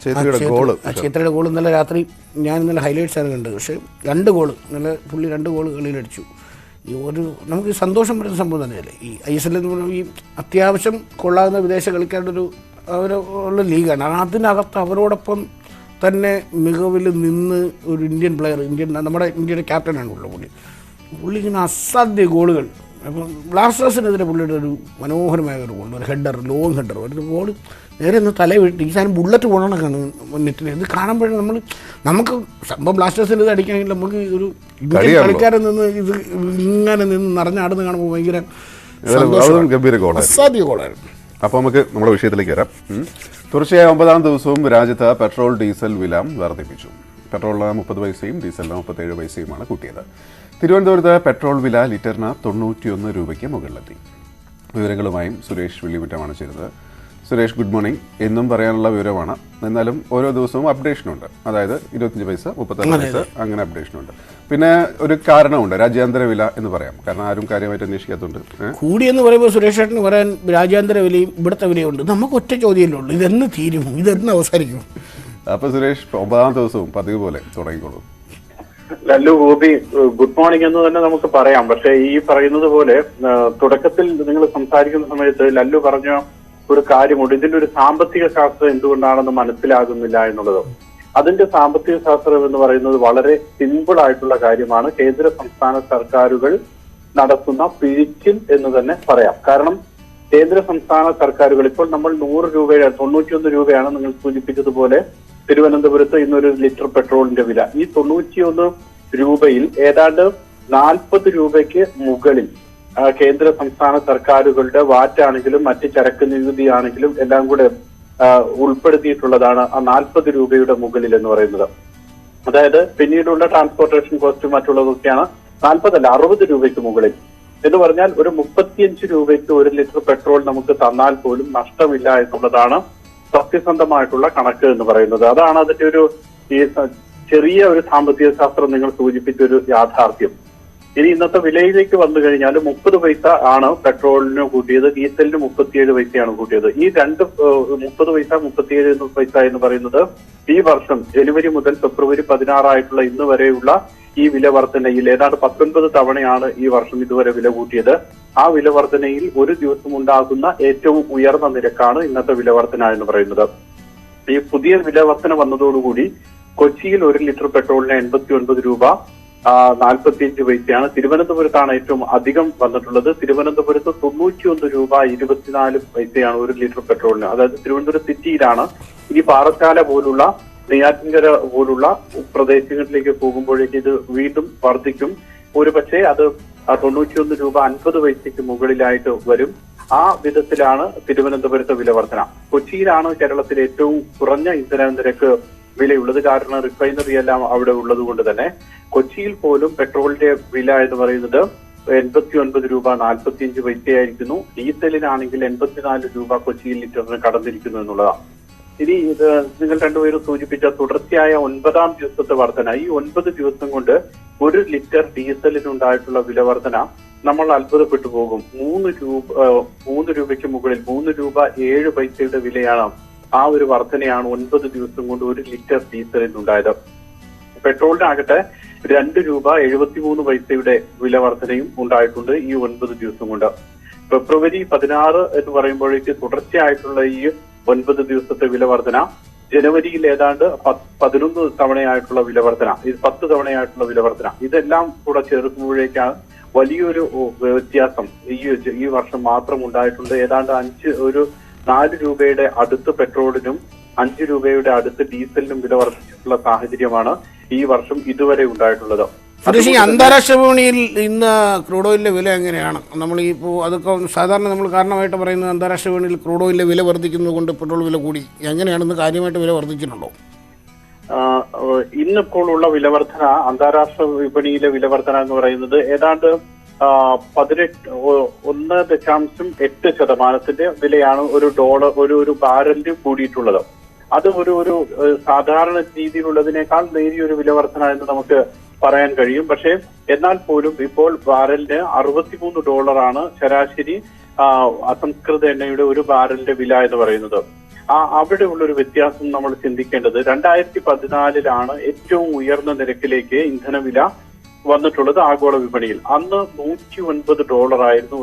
ഛേത്രിയുടെ goal ഇന്നലെ രാത്രി ഞാൻ ഇന്നലെ ഹൈലൈറ്റ്സ് ആണ് കണ്ടത്. പക്ഷേ 2 ഗോൾ ഇന്നലെ പുള്ളി 2 ഗോൾ കളിയിലടിച്ചു. ഈ നമുക്ക് സന്തോഷം വരുന്ന സംഭവം തന്നെയല്ലേ ഈ ISL എന്ന് പറയുമ്പോൾ. ഈ അത്യാവശ്യം കൊള്ളാവുന്ന വിദേശ കളിക്കാരുടെ ഉള്ള ലീഗാണ്. അതിനകത്ത് അവരോടൊപ്പം തന്നെ മികവിൽ നിന്ന് ഒരു ഇന്ത്യൻ പ്ലെയർ, നമ്മുടെ ഇന്ത്യയുടെ ക്യാപ്റ്റനാണ് പുള്ളി ഇങ്ങനെ അസാധ്യ ഗോളുകൾ. അപ്പം ബ്ലാസ്റ്റേഴ്സിനെതിരെ പുള്ളിയുടെ ഒരു മനോഹരമായ ഒരു ഗോൾ, ഒരു ഹെഡർ, ലോങ് ഹെഡർ, ഒരു ഗോൾ നേരെ ഒന്ന് തലവിട്ട് ഈ സാധനം ബുള്ളറ്റ് പോകണമെന്നൊക്കെയാണ് നെറ്റിൽ. ഇത് കാണുമ്പോഴേ നമുക്ക് സംഭവം ബ്ലാസ്റ്റേഴ്സിന് ഇത് അടിക്കണമെങ്കിൽ നമുക്ക് ഒരു ഇന്ത്യൻ കളിക്കാരൻ നിന്ന് ഇത് ഇങ്ങനെ നിന്ന് നിറഞ്ഞാടുന്ന കാണുമ്പോൾ ഭയങ്കര അസാധ്യ ഗോളായിരുന്നു. അപ്പോൾ നമുക്ക് നമ്മുടെ വിഷയത്തിലേക്ക് വരാം. തുടർച്ചയായ 9ാം ദിവസവും രാജ്യത്ത് പെട്രോൾ ഡീസൽ വില വർദ്ധിപ്പിച്ചു. പെട്രോളിന് 30 പൈസയും ഡീസലിന് 37 പൈസയുമാണ് കൂട്ടിയത്. തിരുവനന്തപുരത്ത് പെട്രോൾ വില ലിറ്ററിന് 91 രൂപയ്ക്ക് മുകളിലെത്തി. വിവരങ്ങളുമായും സുരേഷ് വെള്ളിമുറ്റമാണ് ചേരുന്നത്. Suresh, good morning. എന്നും പറയാനുള്ള വിവരമാണ്, എന്നാലും ഓരോ ദിവസവും അപ്ഡേഷനുണ്ട്. അതായത് 25 പൈസ, 36 പൈസ, അങ്ങനെ അപ്ഡേഷനുണ്ട്. പിന്നെ ഒരു കാരണമുണ്ട്, രാജ്യാന്തര വില എന്ന് പറയാം, കാരണം ആരും കാര്യമായിട്ട് അന്വേഷിക്കാത്തതുണ്ട്. കൂടിയെന്ന് പറയുമ്പോൾ സുരേഷ് ചേട്ടന് പറയാൻ രാജ്യാന്തര വിലയും ഇവിടുത്തെ വിലയുണ്ട്. നമുക്ക് ഒറ്റ ചോദ്യമല്ലേ ഉള്ളൂ, ഇതെന്ന് തീരും, ഇതെന്ന് അവസാനിക്കും? അപ്പോൾ സുരേഷ്, 9ാം ദിവസവും പതിവ് പോലെ തുടങ്ങിക്കോളൂ. ലല്ലു, ഗോപി, ഗുഡ് മോർണിംഗ് എന്ന് തന്നെ നമുക്ക് പറയാം. പക്ഷേ ഈ പറയുന്നത് പോലെ തുടക്കത്തിൽ നിങ്ങൾ സംസാരിക്കുന്ന സമയത്ത് ലല്ലു പറഞ്ഞ ഒരു കാര്യമുണ്ട്. ഇതിന്റെ ഒരു സാമ്പത്തിക ശാസ്ത്രം എന്തുകൊണ്ടാണെന്ന് മനസ്സിലാകുന്നില്ല എന്നുള്ളത്. അതിന്റെ സാമ്പത്തിക ശാസ്ത്രം എന്ന് പറയുന്നത് വളരെ സിമ്പിൾ ആയിട്ടുള്ള കാര്യമാണ്. കേന്ദ്ര സംസ്ഥാന സർക്കാരുകൾ നടത്തുന്ന പിഴിച്ചിൽ എന്ന് തന്നെ പറയാം. കാരണം കേന്ദ്ര സംസ്ഥാന സർക്കാരുകൾ ഇപ്പോൾ നമ്മൾ 100 രൂപയുടെ 91 രൂപയാണ് നിങ്ങൾ സൂചിപ്പിച്ചതുപോലെ തിരുവനന്തപുരത്ത് ഇന്നൊരു ലിറ്റർ പെട്രോളിന്റെ വില. ഈ 91 രൂപയിൽ ഏതാണ്ട് 40 രൂപയ്ക്ക് മുകളിൽ കേന്ദ്ര സംസ്ഥാന സർക്കാരുകളുടെ വാറ്റ് ആണെങ്കിലും മറ്റ് ചരക്ക് നികുതി ആണെങ്കിലും എല്ലാം കൂടെ ഉൾപ്പെടുത്തിയിട്ടുള്ളതാണ് ആ 40 രൂപയുടെ മുകളിൽ എന്ന് പറയുന്നത്. അതായത് പിന്നീടുള്ള ട്രാൻസ്പോർട്ടേഷൻ കോസ്റ്റ് മറ്റുള്ളതൊക്കെയാണ് 40 അല്ല 60 രൂപയ്ക്ക് മുകളിൽ എന്ന് പറഞ്ഞാൽ ഒരു 35 രൂപയ്ക്ക് 1 ലിറ്റർ പെട്രോൾ നമുക്ക് തന്നാൽ പോലും നഷ്ടമില്ല എന്നുള്ളതാണ് സത്യസന്ധമായിട്ടുള്ള കണക്ക് എന്ന് പറയുന്നത്. അതാണ് അതിന്റെ ഒരു ഈ ചെറിയ ഒരു സാമ്പത്തിക ശാസ്ത്രം നിങ്ങൾ സൂചിപ്പിച്ചൊരു യാഥാർത്ഥ്യം. ഇനി ഇന്നത്തെ വിലയിലേക്ക് വന്നു കഴിഞ്ഞാൽ 30 പൈസ ആണ് പെട്രോളിന് കൂട്ടിയത്, ഡീസലിന് 37 പൈസയാണ് കൂട്ടിയത്. ഈ 30 പൈസ 37 പൈസ എന്ന് പറയുന്നത് ഈ വർഷം ജനുവരി മുതൽ ഫെബ്രുവരി 16 ആയിട്ടുള്ള ഇന്ന് വരെയുള്ള ഈ വില വർധനയിൽ ഏതാണ്ട് 19 തവണയാണ് ഈ വർഷം ഇതുവരെ വില കൂട്ടിയത്. ആ വില വർധനയിൽ ഒരു ദിവസം ഉണ്ടാകുന്ന ഏറ്റവും ഉയർന്ന നിരക്കാണ് ഇന്നത്തെ വില വർധന എന്ന് പറയുന്നത്. ഈ പുതിയ വില വർധന വന്നതോടുകൂടി കൊച്ചിയിൽ 1 ലിറ്റർ പെട്രോളിന് 89 രൂപ 45 പൈസയാണ്. തിരുവനന്തപുരത്താണ് ഏറ്റവും അധികം വന്നിട്ടുള്ളത്. തിരുവനന്തപുരത്ത് 91 രൂപ 24 പൈസയാണ് 1 ലിറ്റർ പെട്രോളിന്. അതായത് തിരുവനന്തപുരം സിറ്റിയിലാണ്. ഇനി പാറശാല പോലുള്ള നെയ്യാറ്റിൻകര പോലുള്ള പ്രദേശങ്ങളിലേക്ക് പോകുമ്പോഴേക്ക് ഇത് വീണ്ടും വർദ്ധിക്കും. ഒരു പക്ഷേ അത് 91 രൂപ 50 പൈസയ്ക്ക് മുകളിലായിട്ട് വരും. ആ വിധത്തിലാണ് തിരുവനന്തപുരത്തെ വില വർധന. കൊച്ചിയിലാണ് കേരളത്തിൽ ഏറ്റവും കുറഞ്ഞ ഇന്ധന നിരക്ക് വിലയുള്ളത്. കാരണം റിഫൈനറി എല്ലാം അവിടെ ഉള്ളത് കൊണ്ട് തന്നെ കൊച്ചിയിൽ പോലും പെട്രോളിന്റെ വില എന്ന് പറയുന്നത് 89 രൂപ 45 പൈസയായിരിക്കുന്നു. ഡീസലിനാണെങ്കിൽ 84 രൂപ കൊച്ചിയിൽ ലിറ്ററിന് കടന്നിരിക്കുന്നു എന്നുള്ളതാണ്. ഇനി ഇത് നിങ്ങൾ രണ്ടുപേരും സൂചിപ്പിച്ച തുടർച്ചയായ 9ാം ദിവസത്തെ വർധന, ഈ 9 ദിവസം കൊണ്ട് 1 ലിറ്റർ ഡീസലിനുണ്ടായിട്ടുള്ള വില വർധന നമ്മൾ അത്ഭുതപ്പെട്ടു പോകും. 3 രൂപയ്ക്ക് മുകളിൽ 3 രൂപ 7 പൈസയുടെ വിലയാണ്. ആ ഒരു വർധനയാണ് 9 ദിവസം കൊണ്ട് 1 ലിറ്റർ ഡീസലിനുണ്ടായത്. പെട്രോളിനാകട്ടെ 2 രൂപ 73 പൈസയുടെ വില വർധനയും ഉണ്ടായിട്ടുണ്ട് ഈ 9 ദിവസം കൊണ്ട്. ഫെബ്രുവരി 16 എന്ന് പറയുമ്പോഴേക്ക് തുടർച്ചയായിട്ടുള്ള ഈ 9 ദിവസത്തെ വില വർധന, ജനുവരിയിൽ ഏതാണ്ട് 11 തവണയായിട്ടുള്ള വില വർധന, 10 തവണയായിട്ടുള്ള വില വർധന, ഇതെല്ലാം കൂടെ ചേർക്കുമ്പോഴേക്കാണ് വലിയൊരു വ്യത്യാസം ഈ വർഷം മാത്രം ഉണ്ടായിട്ടുണ്ട്. ഏതാണ്ട് 4 രൂപയുടെ അടുത്ത് പെട്രോളിനും 5 രൂപയുടെ അടുത്ത് ഡീസലിനും വില വർദ്ധിച്ചിട്ടുള്ള സാഹചര്യമാണ് ഈ വർഷം ഇതുവരെ ഉണ്ടായിട്ടുള്ളത്. സുരേഷ്, അന്താരാഷ്ട്ര വിപണിയിൽ ഇന്ന് ക്രൂഡ് ഓയിലിന്റെ വില എങ്ങനെയാണ്? നമ്മൾ ഇപ്പോൾ അതൊക്കെ സാധാരണ നമ്മൾ കാരണമായിട്ട് പറയുന്നത് അന്താരാഷ്ട്ര വിപണിയിൽ ക്രൂഡ് ഓയിലിന്റെ വില വർദ്ധിക്കുന്നത് കൊണ്ട് പെട്രോൾ വില കൂടി. എങ്ങനെയാണെന്ന് കാര്യമായിട്ട് വില വർദ്ധിച്ചിട്ടുണ്ടോ? ഇന്നിപ്പോൾ ഉള്ള വില വർധന, അന്താരാഷ്ട്ര വിപണിയിലെ വില വർധന എന്ന് പറയുന്നത് ഏതാണ്ട് 1.8% വിലയാണ് ഒരു ബാരലിന് കൂടിയിട്ടുള്ളത്. അത് ഒരു സാധാരണ രീതിയിലുള്ളതിനേക്കാൾ നേരിയൊരു വില വർധന എന്ന് നമുക്ക് പറയാൻ കഴിയും. പക്ഷേ എന്നാൽ പോലും ഇപ്പോൾ ബാരലിന് $63 ശരാശരി അസംസ്കൃത എണ്ണയുടെ ഒരു ബാരലിന്റെ വില എന്ന് പറയുന്നത്. അവിടെ ഉള്ളൊരു വ്യത്യാസം നമ്മൾ ചിന്തിക്കേണ്ടത് 2014 ഏറ്റവും ഉയർന്ന നിരക്കിലേക്ക് ഇന്ധനവില വന്നിട്ടുള്ളത് ആഗോള വിപണിയിൽ. അന്ന് $109 ആയിരുന്നു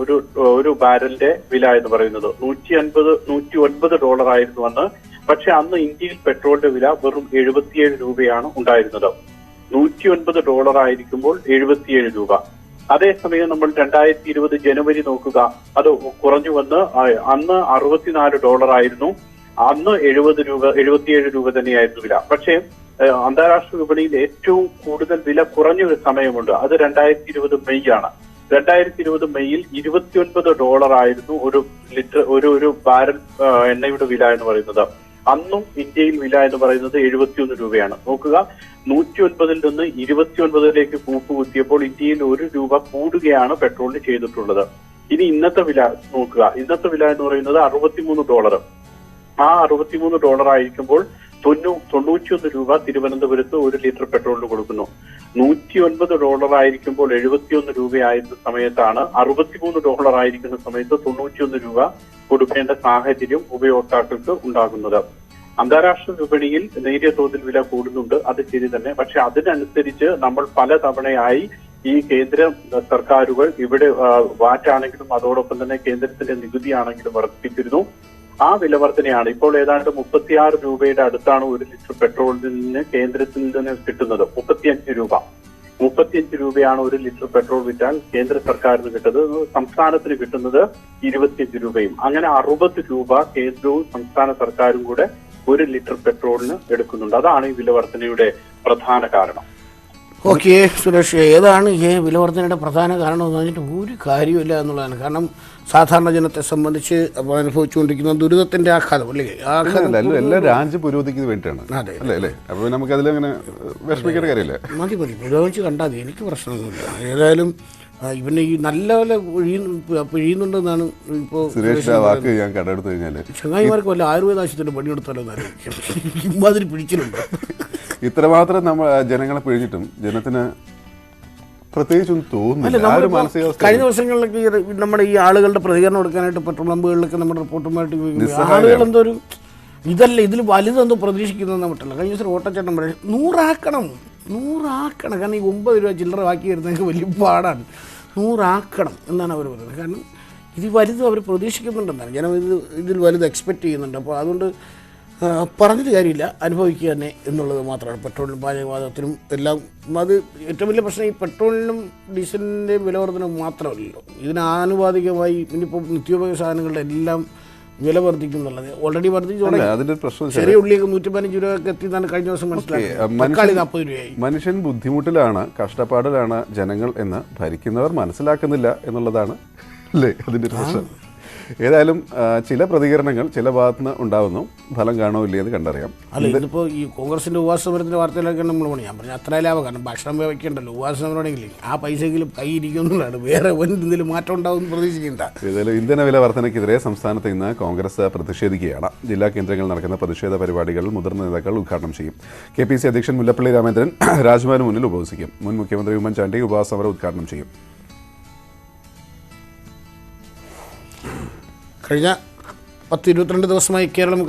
ഒരു ബാരലിന്റെ വില എന്ന് പറയുന്നത്. $109 ആയിരുന്നു അന്ന്. പക്ഷെ അന്ന് ഇന്ത്യയിൽ പെട്രോളിന്റെ വില വെറും 77 രൂപയാണ് ഉണ്ടായിരുന്നത്. $109 ആയിരിക്കുമ്പോൾ 77 രൂപ. അതേസമയം നമ്മൾ 2020 ജനുവരി നോക്കുക, അത് കുറഞ്ഞു വന്ന് അന്ന് $64 ആയിരുന്നു. അന്ന് 77 രൂപ തന്നെയായിരുന്നു വില. പക്ഷേ അന്താരാഷ്ട്ര വിപണിയിൽ ഏറ്റവും കൂടുതൽ വില കുറഞ്ഞൊരു സമയമുണ്ട്. അത് 2020 മെയ് ആണ്. 2020 മെയ്യിൽ $29 ആയിരുന്നു ഒരു ബാരൽ എണ്ണയുടെ വില എന്ന് പറയുന്നത്. അന്നും ഇന്ത്യയിൽ വില എന്ന് പറയുന്നത് 71 രൂപയാണ്. നോക്കുക, 109 നിന്ന് 29 കൂപ്പുകുത്തിയപ്പോൾ ഇന്ത്യയിൽ 1 രൂപ കൂടുകയാണ് പെട്രോളിന് ചെയ്തിട്ടുള്ളത്. ഇനി ഇന്നത്തെ വില നോക്കുക. ഇന്നത്തെ വില എന്ന് പറയുന്നത് $63. ആ $63 ആയിരിക്കുമ്പോൾ 91 രൂപ തിരുവനന്തപുരത്ത് 1 ലിറ്റർ പെട്രോളിന് കൊടുക്കുന്നു. $109 ആയിരിക്കുമ്പോൾ 71 രൂപയായിരുന്ന സമയത്താണ് $63 ആയിരിക്കുന്ന സമയത്ത് 91 രൂപ കൊടുക്കേണ്ട സാഹചര്യം ഉപയോക്താക്കൾക്ക് ഉണ്ടാകുന്നത്. അന്താരാഷ്ട്ര വിപണിയിൽ നേരിയ തോതിൽ വില കൂടുന്നുണ്ട്, അത് ശരി തന്നെ. പക്ഷെ അതിനനുസരിച്ച് നമ്മൾ പലതവണയായി ഈ കേന്ദ്ര സർക്കാരുകൾ ഇവിടെ വാറ്റാണെങ്കിലും അതോടൊപ്പം തന്നെ കേന്ദ്രത്തിന്റെ നികുതി ആണെങ്കിലും വർദ്ധിപ്പിച്ചിരുന്നു. ആ വില വർധനയാണ് ഇപ്പോൾ ഏതാണ്ട് 36 രൂപയുടെ അടുത്താണ് 1 ലിറ്റർ പെട്രോളിന് കേന്ദ്രത്തിൽ നിന്ന് കിട്ടുന്നത്. 35 രൂപയാണ് 1 ലിറ്റർ പെട്രോൾ വിറ്റാൽ കേന്ദ്ര സർക്കാരിന് കിട്ടുന്നത്. സംസ്ഥാനത്തിന് കിട്ടുന്നത് 25 രൂപയും. അങ്ങനെ 60 രൂപ കേന്ദ്രവും സംസ്ഥാന സർക്കാരും കൂടെ 1 ലിറ്റർ പെട്രോളിന് എടുക്കുന്നുണ്ട്. അതാണ് ഈ വില വർധനയുടെ പ്രധാന കാരണം. ഓക്കെ സുരേഷ്, ഏതാണ് ഈ വില വർധനയുടെ പ്രധാന കാരണം എന്ന് പറഞ്ഞിട്ട് ഒരു കാര്യമില്ല എന്നുള്ളതാണ്. കാരണം സാധാരണ ജനത്തെ സംബന്ധിച്ച് അനുഭവിച്ചുകൊണ്ടിരിക്കുന്ന ദുരിതത്തിന്റെ ആഘാതം അല്ലേ? എല്ലാ രാജ്യ പുരോഗതിക്ക് വേണ്ടിയിട്ടാണ്. അല്ലേ? അപ്പൊ നമുക്ക് അതിലങ്ങനെ വിഷമിക്കേണ്ട കാര്യമില്ല. മതി പുരോഗമിച്ച് കണ്ടാൽ മതി, എനിക്ക് പ്രശ്നമൊന്നുമില്ല. ഏതായാലും ഇവന് ഈ നല്ല പോലെ പിഴിയുന്നുണ്ടെന്നാണ് ഇപ്പോൾ സുരേഷ് വാക്ക് ഞാൻ കണ്ടെടുത്തു കഴിഞ്ഞാൽ ചങ്ങായിമാർക്ക് വല്ല ആയുർവേദ ആശുപത്രിയിൽ പണിയെടുത്താലോ ഇമാതിരി പിടിച്ചിട്ടുണ്ട്. ഇത്രമാത്രം നമ്മൾ ജനങ്ങളെ പിഴിഞ്ഞിട്ടും ജനത്തിന് പ്രത്യേകിച്ചൊന്നും തോന്നുന്നില്ല. കഴിഞ്ഞ ദിവസങ്ങളിലൊക്കെ നമ്മുടെ ഈ ആളുകളുടെ പ്രതികരണം എടുക്കാനായിട്ട് പെട്രോൾ പമ്പുകളിലൊക്കെ നമ്മുടെ റിപ്പോർട്ടുമായിട്ട് ആളുകൾ എന്തോ ഒരു ഇതിൽ വലുതെന്തോ പ്രതീക്ഷിക്കുന്നതെന്ന് പറ്റില്ല. കഴിഞ്ഞ ദിവസം ഓട്ടച്ചേട്ടൻ പറയും 100 ആക്കണം. കാരണം ഈ 9 രൂപ ചില്ലറ ബാക്കി വരുന്നതൊക്കെ വലിയ പാടാണ്. 100 ആക്കണം എന്നാണ് അവർ പറയുന്നത്. കാരണം ഇത് വലുതും അവർ പ്രതീക്ഷിക്കുന്നുണ്ടെന്നാണ് ജനം. ഇതിൽ വലുത് എക്സ്പെക്റ്റ് ചെയ്യുന്നുണ്ട്. അപ്പോൾ അതുകൊണ്ട് പറഞ്ഞിട്ട് കാര്യമില്ല, അനുഭവിക്കുക തന്നെ എന്നുള്ളത് മാത്രമാണ്. പെട്രോളിനും പാചകവാതകത്തിനും എല്ലാം അത് ഏറ്റവും വലിയ പ്രശ്നം. ഈ പെട്രോളിനും ഡീസലിൻ്റെയും വില വർധന മാത്രമല്ലല്ലോ, ഇതിന് ആനുപാതികമായി ഇനിയിപ്പോൾ നിത്യോപയോഗ സാധനങ്ങളുടെ എല്ലാം വില വർദ്ധിക്കുന്നുള്ളത് ഓൾറെഡി വർദ്ധിച്ചു തുടങ്ങി. ചെറിയ ഉള്ളിയൊക്കെ 115 രൂപയൊക്കെ എത്തിയെന്നാണ് കഴിഞ്ഞ ദിവസം മനസ്സിലാക്കി. 40 രൂപയായി. മനുഷ്യൻ ബുദ്ധിമുട്ടിലാണ്, കഷ്ടപ്പാടിലാണ് ജനങ്ങൾ എന്ന് ഭരിക്കുന്നവർ മനസ്സിലാക്കുന്നില്ല എന്നുള്ളതാണ് അല്ലേ അതിൻ്റെ പ്രശ്നം. ഏതായാലും ചില പ്രതികരണങ്ങൾ ചില ഭാഗത്തുനിന്ന് ഉണ്ടാവുന്നു. ഫലം കാണോ ഇല്ലേ എന്ന് കണ്ടറിയാം. അല്ല, ഇതിപ്പോൾ ഈ കോൺഗ്രസിൻ്റെ ഉപവാസ സമരത്തിൻ്റെ വാർത്തയിലൊക്കെ നമ്മൾ ഞാൻ പറഞ്ഞു അത്ര ലാഭം. കാരണം ഭക്ഷണം വയ്ക്കേണ്ടല്ലോ, ഉപവാസ സമരമാണെങ്കിൽ ആ പൈസയെങ്കിലും കൈ ഇരിക്കുന്നുള്ളതാണ്. വേറെ എന്തെങ്കിലും മാറ്റം ഉണ്ടാവും പ്രതീക്ഷിക്കേണ്ട. ഏതായാലും ഇന്ധന വില വർധനയ്ക്കെതിരെ സംസ്ഥാനത്ത് ഇന്ന് കോൺഗ്രസ് പ്രതിഷേധിക്കുകയാണ്. ജില്ലാ കേന്ദ്രങ്ങളിൽ നടക്കുന്ന പ്രതിഷേധ പരിപാടികൾ മുതിർന്ന നേതാക്കൾ ഉദ്ഘാടനം ചെയ്യും. KPC അധ്യക്ഷൻ മുല്ലപ്പള്ളി രാമചന്ദ്രൻ രാജ്ഭവന് മുന്നിൽ ഉപവസിക്കും. മുൻ മുഖ്യമന്ത്രി ഉമ്മൻചാണ്ടി ഉപവാസ സമരം ഉദ്ഘാടനം ചെയ്യും. കഴിഞ്ഞ 10-22 ദിവസമായി കേരളം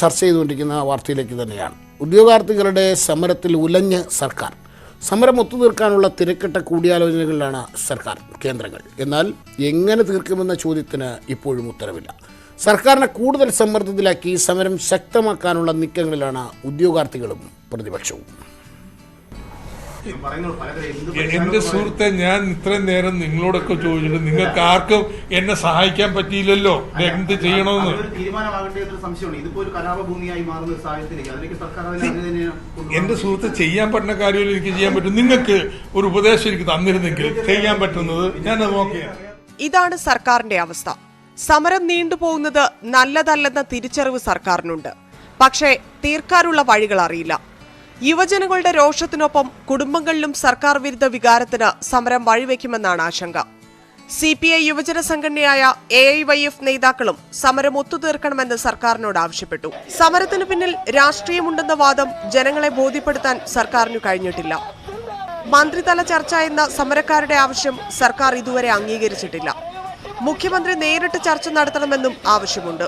ചർച്ച ചെയ്തുകൊണ്ടിരിക്കുന്ന വാർത്തയിലേക്ക് തന്നെയാണ്. ഉദ്യോഗാർത്ഥികളുടെ സമരത്തിൽ ഉലഞ്ഞ് സർക്കാർ. സമരം ഒത്തുതീർക്കാനുള്ള തിരക്കിട്ട കൂടിയാലോചനകളിലാണ് സർക്കാർ കേന്ദ്രങ്ങൾ. എന്നാൽ എങ്ങനെ തീർക്കുമെന്ന ചോദ്യത്തിന് ഇപ്പോഴും ഉത്തരവില്ല. സർക്കാരിനെ കൂടുതൽ സമ്മർദ്ദത്തിലാക്കി സമരം ശക്തമാക്കാനുള്ള നീക്കങ്ങളിലാണ് ഉദ്യോഗാർത്ഥികളും പ്രതിപക്ഷവും. എന്റെ സുഹൃത്തെ, ഞാൻ ഇത്രയും നേരം നിങ്ങളോടൊക്കെ ചോദിച്ചിട്ട് നിങ്ങൾക്ക് ആർക്കും എന്നെ സഹായിക്കാൻ പറ്റിയില്ലല്ലോ. എന്ത് ചെയ്യണമെന്ന് എന്റെ സുഹൃത്തെ, ചെയ്യാൻ പറ്റുന്ന കാര്യമല്ല എനിക്ക് ചെയ്യാൻ പറ്റും. നിങ്ങൾക്ക് ഒരു ഉപദേശം എനിക്ക് തന്നിരുന്നെങ്കിൽ ചെയ്യാൻ പറ്റുന്നത് ഞാനത് നോക്കിയാണ്. ഇതാണ് സർക്കാരിന്റെ അവസ്ഥ. സമരം നീണ്ടുപോകുന്നത് നല്ലതല്ലെന്ന തിരിച്ചറിവ് സർക്കാരിനുണ്ട്. പക്ഷേ തീർക്കാനുള്ള വഴികൾ അറിയില്ല. യുവജനങ്ങളുടെ രോഷത്തിനൊപ്പം കുടുംബങ്ങളിലും സർക്കാർ വിരുദ്ധ വികാരത്തിന് സമരം വഴിവെക്കുമെന്നാണ് ആശങ്ക. CPI യുവജന സംഘടനയായ AIYF നേതാക്കളും സമരം ഒത്തുതീർക്കണമെന്ന് സർക്കാരിനോട് ആവശ്യപ്പെട്ടു. സമരത്തിന് പിന്നിൽ രാഷ്ട്രീയമുണ്ടെന്ന വാദം ജനങ്ങളെ ബോധ്യപ്പെടുത്താൻ സർക്കാരിനു കഴിഞ്ഞിട്ടില്ല. മന്ത്രിതല ചർച്ച എന്ന സമരക്കാരുടെ ആവശ്യം സർക്കാർ ഇതുവരെ അംഗീകരിച്ചിട്ടില്ല. മുഖ്യമന്ത്രി നേരിട്ട് ചർച്ച നടത്തണമെന്നും ആവശ്യമുണ്ട്.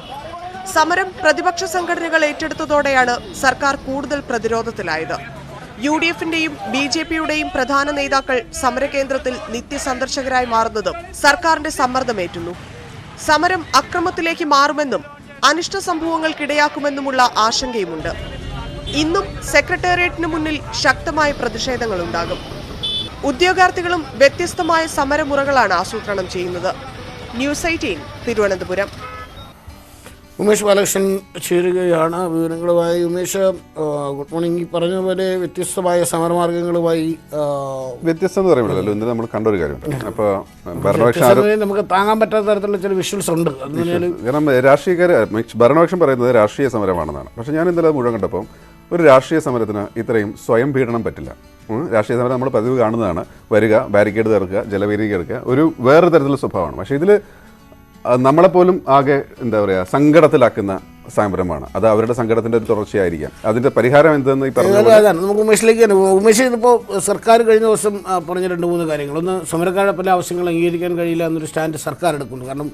സമരം പ്രതിപക്ഷ സംഘടനകൾ ഏറ്റെടുത്തതോടെയാണ് സർക്കാർ കൂടുതൽ പ്രതിരോധത്തിലായത്. UDF-ന്റെയും BJP-യുടെയും പ്രധാന നേതാക്കൾ സമരകേന്ദ്രത്തിൽ നിത്യസന്ദർശകരായി മാറുന്നതും സർക്കാരിന്റെ സമ്മർദ്ദമേറ്റുന്നു. സമരം അക്രമത്തിലേക്ക് മാറുമെന്നും അനിഷ്ട സംഭവങ്ങൾക്കിടയാക്കുമെന്നുമുള്ള ആശങ്കയുമുണ്ട്. ഇന്നും സെക്രട്ടേറിയറ്റിന് മുന്നിൽ ശക്തമായ പ്രതിഷേധങ്ങളുണ്ടാകും. ഉദ്യോഗാർത്ഥികളും വ്യത്യസ്തമായ സമരമുറകളാണ് ആസൂത്രണം ചെയ്യുന്നത്. ന്യൂസ് 18 തിരുവനന്തപുരം. ഉമേഷ് ബാലകൃഷ്ണൻ ചേരുകയാണ് വിവരങ്ങളുമായി. Umesh, good morning. ഈ പറഞ്ഞതുപോലെ വ്യത്യസ്തമായ സമരമാർഗങ്ങളുമായി വ്യത്യസ്തം എന്ന് പറയുമ്പോഴല്ലോ ഇന്ന് നമ്മൾ കണ്ടൊരു കാര്യമുണ്ട്. അപ്പോൾ നമുക്ക് താങ്ങാൻ പറ്റാത്ത തരത്തിലുള്ള ചില വിഷ്വൽസ് ഉണ്ട്. കാരണം രാഷ്ട്രീയക്കാർ ഭരണപക്ഷം പറയുന്നത് രാഷ്ട്രീയ സമരമാണെന്നാണ്. പക്ഷേ ഞാൻ ഇന്നലെ മുഴുവൻ കണ്ടപ്പോൾ ഒരു രാഷ്ട്രീയ സമരത്തിന് ഇത്രയും സ്വയം പീഡനം പറ്റില്ല. രാഷ്ട്രീയ സമരം നമ്മൾ പതിവ് കാണുന്നതാണ്. വരിക, ബാരിക്കേഡ് തീർക്കുക, ജലവേദിക എടുക്കുക, ഒരു വേറൊരു തരത്തിലുള്ള സ്വഭാവമാണ്. പക്ഷേ ഇതിൽ നമ്മളെപ്പോലും ആകെ എന്താ പറയുക സങ്കടത്തിലാക്കുന്ന സമരമാണ്. അത് അവരുടെ സങ്കടത്തിൻ്റെ ഒരു തുടർച്ചയായിരിക്കാം. അതിൻ്റെ പരിഹാരം എന്തെന്ന് ഈ പറഞ്ഞത് അതാണ്. നമുക്ക് ഉമേഷിലേക്ക് തന്നെ ഉമേഷ്, ഇതിപ്പോൾ സർക്കാർ കഴിഞ്ഞ ദിവസം പറഞ്ഞ 2-3 കാര്യങ്ങൾ. ഒന്ന്, സമരക്കാരുടെ പല ആവശ്യങ്ങൾ അംഗീകരിക്കാൻ കഴിയില്ല എന്നൊരു സ്റ്റാൻഡ് സർക്കാർ എടുക്കുന്നു. കാരണം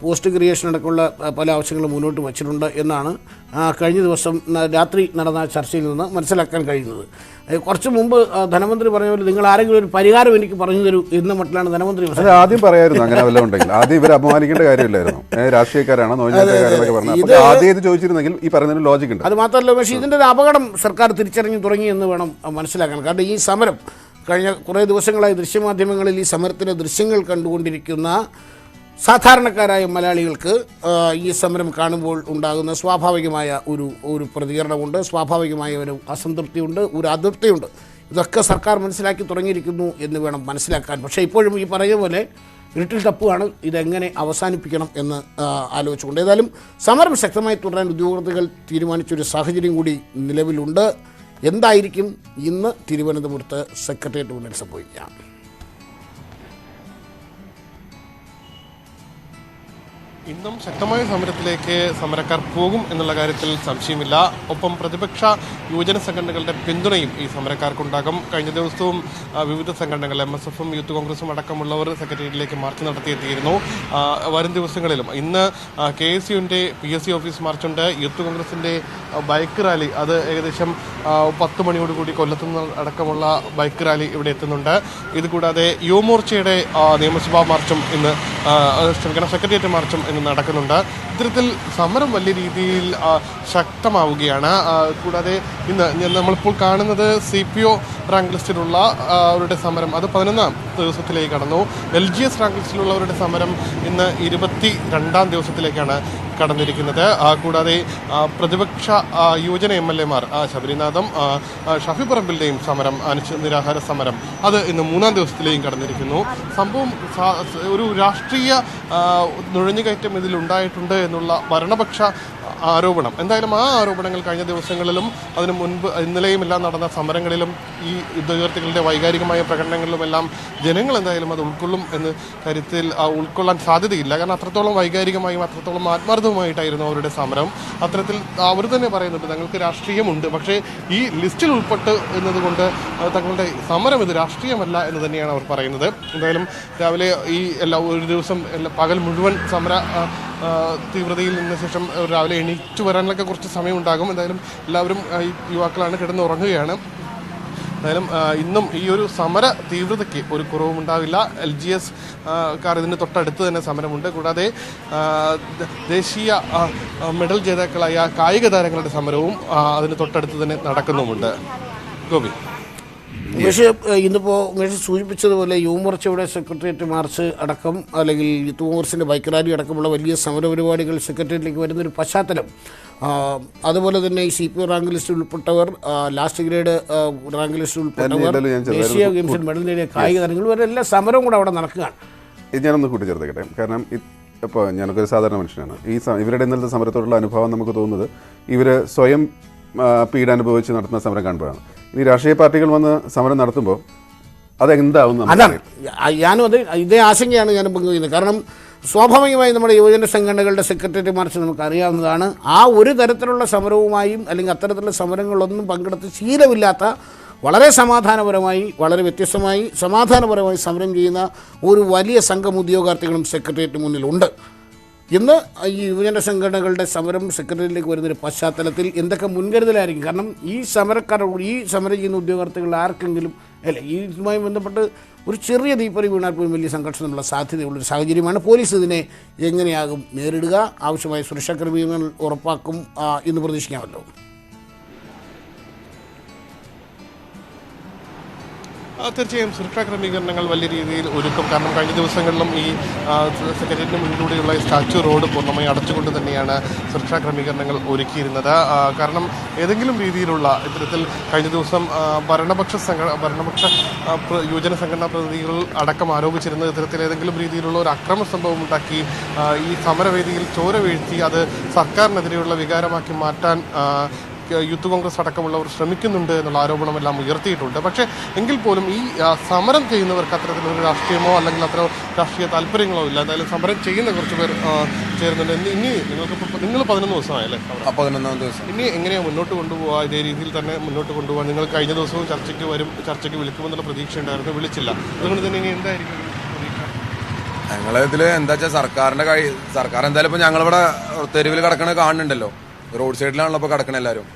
പോസ്റ്റ് ക്രിയേഷൻ അടക്കമുള്ള പല ആവശ്യങ്ങളും മുന്നോട്ട് വച്ചിട്ടുണ്ട് എന്നാണ് കഴിഞ്ഞ ദിവസം രാത്രി നടന്ന ചർച്ചയിൽ നിന്ന് മനസ്സിലാക്കാൻ കഴിയുന്നത്. കുറച്ച് മുമ്പ് ധനമന്ത്രി പറഞ്ഞ പോലെ നിങ്ങൾ ആരെങ്കിലും ഒരു പരിഹാരം എനിക്ക് പറഞ്ഞു തരൂ എന്ന മട്ടിലാണ് ധനമന്ത്രി. ആദ്യം പറയായിരുന്നു അങ്ങനെ വല്ലതും ഉണ്ടെങ്കിൽ ആദ്യം ഇവർ അപമാനിക്കേണ്ട കാര്യമില്ലായിരുന്നു. രാഷ്ട്രീയക്കാരാണോ നോഞ്ഞാട്ടക്കാരെന്നൊക്കെ പറഞ്ഞു ആദ്യം ചോദിച്ചിരുന്നെങ്കിൽ ഈ പറയുന്നതിന് ലോജിക് ഉണ്ട്. അത് മാത്രമല്ല, പക്ഷേ ഇതിൻ്റെ ഒരു അപകടം സർക്കാർ തിരിച്ചറിഞ്ഞു തുടങ്ങി എന്ന് വേണം മനസ്സിലാക്കാൻ. കാരണം ഈ സമരം കഴിഞ്ഞ കുറേ ദിവസങ്ങളായി ദൃശ്യമാധ്യമങ്ങളിൽ ഈ സമരത്തിൻ്റെ ദൃശ്യങ്ങൾ കണ്ടുകൊണ്ടിരിക്കുന്ന സാധാരണക്കാരായ മലയാളികൾക്ക് ഈ സമരം കാണുമ്പോൾ ഉണ്ടാകുന്ന സ്വാഭാവികമായ ഒരു പ്രതികരണമുണ്ട്, സ്വാഭാവികമായ ഒരു അസംതൃപ്തിയുണ്ട്, ഒരു അതൃപ്തിയുണ്ട്. ഇതൊക്കെ സർക്കാർ മനസ്സിലാക്കി തുടങ്ങിയിരിക്കുന്നു എന്ന് വേണം മനസ്സിലാക്കാൻ. പക്ഷേ ഇപ്പോഴും ഈ പറയുന്ന പോലെ ഇരുട്ടിൽ തപ്പുകയാണ് ഇതെങ്ങനെ അവസാനിപ്പിക്കണം എന്ന് ആലോചിച്ചുകൊണ്ട്. ഏതായാലും സമരം ശക്തമായി തുടരാൻ ഉദ്യോഗാർത്ഥികൾ തീരുമാനിച്ചൊരു സാഹചര്യം കൂടി നിലവിലുണ്ട്. എന്തായിരിക്കും ഇന്ന് തിരുവനന്തപുരത്ത് സെക്രട്ടേറിയറ്റ് മുന്നിൽ സംഭവിക്കുക? ഇന്നും ശക്തമായ സമരത്തിലേക്ക് സമരക്കാർ പോകും എന്നുള്ള കാര്യത്തിൽ സംശയമില്ല. ഒപ്പം പ്രതിപക്ഷ യുവജന സംഘടനകളുടെ പിന്തുണയും ഈ സമരക്കാർക്കുണ്ടാകും. കഴിഞ്ഞ ദിവസവും വിവിധ സംഘടനകൾ MSF-ഉം യൂത്ത് കോൺഗ്രസും അടക്കമുള്ളവർ സെക്രട്ടേറിയറ്റിലേക്ക് മാർച്ച് നടത്തിയെത്തിയിരുന്നു. വരും ദിവസങ്ങളിലും ഇന്ന് KSUവിൻ്റെ PSC ഓഫീസ് മാർച്ചുണ്ട്. യൂത്ത് കോൺഗ്രസിൻ്റെ ബൈക്ക് റാലി, അത് ഏകദേശം 10 മണിയോടുകൂടി കൊല്ലത്തുനിന്ന് അടക്കമുള്ള ബൈക്ക് റാലി ഇവിടെ എത്തുന്നുണ്ട്. ഇതുകൂടാതെ യുവമോർച്ചയുടെ നിയമസഭാ മാർച്ചും ഇന്ന് സെക്രട്ടേറിയറ്റ് മാർച്ചും ഇന്ന് നടക്കുന്നുണ്ട്. ഇത്തരത്തിൽ സമരം വലിയ രീതിയിൽ ശക്തമാവുകയാണ്. കൂടാതെ ഇന്ന് നമ്മളിപ്പോൾ കാണുന്നത് CPO റാങ്ക് ലിസ്റ്റിലുള്ള അവരുടെ സമരം അത് 11ാം ദിവസത്തിലേക്ക് കടന്നു. LGS റാങ്ക് ലിസ്റ്റിലുള്ളവരുടെ സമരം ഇന്ന് 22ാം ദിവസത്തിലേക്കാണ് കടന്നിരിക്കുന്നത്. കൂടാതെ പ്രതിപക്ഷ യുവജന MLA-മാർ ശബരിനാഥും ഷഫി പറമ്പിലിൻ്റെയും സമരം, നിരാഹാര സമരം, അത് ഇന്ന് 3ാം ദിവസത്തിലേക്കും കടന്നിരിക്കുന്നു. സംഭവം ഒരു രാഷ്ട്രീയ നുഴഞ്ഞുകയറ്റം ഇതിലുണ്ടായിട്ടുണ്ട് എന്നുള്ള ഭരണപക്ഷ ആരോപണം. എന്തായാലും ആ ആരോപണങ്ങൾ കഴിഞ്ഞ ദിവസങ്ങളിലും അതിനു മുൻപ് ഇന്നലെയും എല്ലാം നടന്ന സമരങ്ങളിലും ഈ ഉദ്യോഗാർത്ഥികളുടെ വൈകാരികമായ പ്രകടനങ്ങളിലുമെല്ലാം ജനങ്ങൾ എന്തായാലും അത് ഉൾക്കൊള്ളും എന്ന കാര്യത്തിൽ ഉൾക്കൊള്ളാൻ സാധ്യതയില്ല. കാരണം അത്രത്തോളം വൈകാരികമായും അത്രത്തോളം ആത്മാർത്ഥവുമായിട്ടായിരുന്നു അവരുടെ സമരം. അത്തരത്തിൽ അവർ തന്നെ പറയുന്നുണ്ട് തങ്ങൾക്ക് രാഷ്ട്രീയമുണ്ട്, പക്ഷേ ഈ ലിസ്റ്റിൽ ഉൾപ്പെട്ട് എന്നതുകൊണ്ട് തങ്ങളുടെ സമരം ഇത് രാഷ്ട്രീയമല്ല എന്ന് തന്നെയാണ് അവർ പറയുന്നത്. എന്തായാലും രാവിലെ ഒരു ദിവസം പകൽ മുഴുവൻ സമര തീവ്രതയിൽ നിന്ന ശേഷം രാവിലെ എണീറ്റ് വരാനൊക്കെ കുറച്ച് സമയമുണ്ടാകും. എന്തായാലും എല്ലാവരും യുവാക്കളാണ് കിടന്നുറങ്ങുകയാണ്. എന്തായാലും ഇന്നും ഈ ഒരു സമര തീവ്രതയ്ക്ക് ഒരു കുറവുമുണ്ടാവില്ല. LGS കാർ ഇതിന് തൊട്ടടുത്ത് തന്നെ സമരമുണ്ട്. കൂടാതെ ദേശീയ മെഡൽ ജേതാക്കളായ കായിക താരങ്ങളുടെ സമരവും അതിന് തൊട്ടടുത്ത് തന്നെ നടക്കുന്നുമുണ്ട്. ഗോപി, ഉമേഷ്, ഇന്നിപ്പോൾ ഉമേഷ് സൂചിപ്പിച്ചതുപോലെ യുവമോർച്ചയുടെ സെക്രട്ടേറിയറ്റ് മാർച്ച് അടക്കം അല്ലെങ്കിൽ യൂത്ത് കോൺഗ്രസിൻ്റെ ബൈക്ക് റാലി അടക്കമുള്ള വലിയ സമരപരിപാടികൾ സെക്രട്ടേറിയറ്റിലേക്ക് വരുന്നൊരു പശ്ചാത്തലം. അതുപോലെ തന്നെ ഈ CPO റാങ്ക് ലിസ്റ്റിൽ ഉൾപ്പെട്ടവർ, ലാസ്റ്റ് ഗ്രേഡ് റാങ്ക് ലിസ്റ്റിൽ ഉൾപ്പെട്ടവർ, ദേശീയ ഗെയിംസിൽ മെഡൽ നേടിയ കായിക താരങ്ങൾ, ഇവരെല്ലാം സമരവും കൂടെ അവിടെ നടക്കുകയാണ്. ഇത് ഞാനൊന്ന് കൂട്ടിച്ചേർത്തേക്കട്ടെ. കാരണം ഇപ്പോൾ ഞാനൊക്കെ ഒരു സാധാരണ മനുഷ്യനാണ്. ഇവരുടെ ഇന്നലത്തെ സമരത്തോടുള്ള അനുഭവം നമുക്ക് തോന്നുന്നത് ഇവർ സ്വയം പീഡാനുഭവിച്ച് നടത്തുന്ന സമരം കാണുമ്പോഴാണ്. ഇനി രാഷ്ട്രീയ പാർട്ടികൾ വന്ന് സമരം നടത്തുമ്പോൾ അതെന്താവും? അതാണ് ഞാനും ഇതേ ആശങ്കയാണ് ഞാനും പങ്കുവയ്ക്കുന്നത്. കാരണം സ്വാഭാവികമായി നമ്മുടെ യുവജന സംഘടനകളുടെ സെക്രട്ടേറിയറ്റ് മാർച്ച് നമുക്കറിയാവുന്നതാണ്. ആ ഒരു തരത്തിലുള്ള സമരവുമായും അല്ലെങ്കിൽ അത്തരത്തിലുള്ള സമരങ്ങളൊന്നും പങ്കെടുത്ത് ശീലമില്ലാത്ത, വളരെ സമാധാനപരമായി, വളരെ വ്യത്യസ്തമായി സമാധാനപരമായി സമരം ചെയ്യുന്ന ഒരു വലിയ സംഘം ഉദ്യോഗാർത്ഥികളും സെക്രട്ടേറിയറ്റ് മുന്നിലുണ്ട്. ഇന്ന് ഈ യുവജന സംഘടനകളുടെ സമരം സെക്രട്ടറിയിലേക്ക് വരുന്നൊരു പശ്ചാത്തലത്തിൽ എന്തൊക്കെ മുൻകരുതലായിരിക്കും? കാരണം ഈ സമരം ചെയ്യുന്ന ഉദ്യോഗാർത്ഥികൾ ആർക്കെങ്കിലും അല്ലേ ഇതുമായി ബന്ധപ്പെട്ട് ഒരു ചെറിയ തീപ്പൊരി വീണാൽ പോലും വലിയ സംഘർഷത്തിനുള്ള സാധ്യതയുള്ളൊരു സാഹചര്യമാണ്. പോലീസ് ഇതിനെ എങ്ങനെയാകും നേരിടുക? ആവശ്യമായ സുരക്ഷാ ക്രമീകരണങ്ങൾ ഉറപ്പാക്കും എന്ന് പ്രതീക്ഷിക്കാമല്ലോ. തീർച്ചയായും സുരക്ഷാ ക്രമീകരണങ്ങൾ വലിയ രീതിയിൽ ഒരുക്കും. കാരണം കഴിഞ്ഞ ദിവസങ്ങളിലും ഈ സെക്രട്ടേറിയറ്റിന് മുന്നിലൂടെയുള്ള ഈ സ്റ്റാച്യു റോഡ് പൂർണ്ണമായി അടച്ചുകൊണ്ട് തന്നെയാണ് സുരക്ഷാ ക്രമീകരണങ്ങൾ ഒരുക്കിയിരുന്നത്. കാരണം ഏതെങ്കിലും രീതിയിലുള്ള ഇത്തരത്തിൽ കഴിഞ്ഞ ദിവസം ഭരണപക്ഷ യുവജന സംഘടനാ പ്രതിനിധികൾ അടക്കം ആരോപിച്ചിരുന്ന ഇത്തരത്തിൽ ഏതെങ്കിലും രീതിയിലുള്ള ഒരു അക്രമ സംഭവം ഉണ്ടാക്കി ഈ സമരവേദിയിൽ ചോര വീഴ്ത്തി അത് സർക്കാരിനെതിരെയുള്ള വികാരമാക്കി മാറ്റാൻ യൂത്ത് കോൺഗ്രസ് അടക്കമുള്ളവർ ശ്രമിക്കുന്നുണ്ട് എന്നുള്ള ആരോപണമെല്ലാം ഉയർത്തിയിട്ടുണ്ട്. പക്ഷേ എങ്കിൽ പോലും ഈ സമരം ചെയ്യുന്നവർക്ക് അത്തരത്തിലൊരു രാഷ്ട്രീയമോ അല്ലെങ്കിൽ അത്തരം രാഷ്ട്രീയ താല്പര്യങ്ങളോ ഇല്ല. എന്തായാലും സമരം ചെയ്യുന്ന കുറച്ച് പേർ ചേരുന്നുണ്ട്. ഇനി നിങ്ങൾ 11 ദിവസമായല്ലേ? 11 ദിവസം. ഇനി എങ്ങനെയാണ് മുന്നോട്ട് കൊണ്ടുപോകുക? ഇതേ രീതിയിൽ തന്നെ മുന്നോട്ട് കൊണ്ടുപോകാൻ നിങ്ങൾ കഴിഞ്ഞ ദിവസവും ചർച്ചയ്ക്ക് വിളിക്കുമെന്നുള്ള പ്രതീക്ഷ ഉണ്ടായിരുന്നു, വിളിച്ചില്ല. അതുകൊണ്ട് തന്നെ ഇനി എന്തായിരിക്കും പ്രതീക്ഷ? ഞങ്ങളിതിൽ എന്താ വെച്ചാൽ സർക്കാർ എന്തായാലും ഇപ്പോൾ ഞങ്ങളിവിടെ തെരുവിൽ കിടക്കണത് കാണുന്നുണ്ടല്ലോ, റോഡ് സൈഡിലാണല്ലോ ഇപ്പോൾ കിടക്കണ എല്ലാവരും.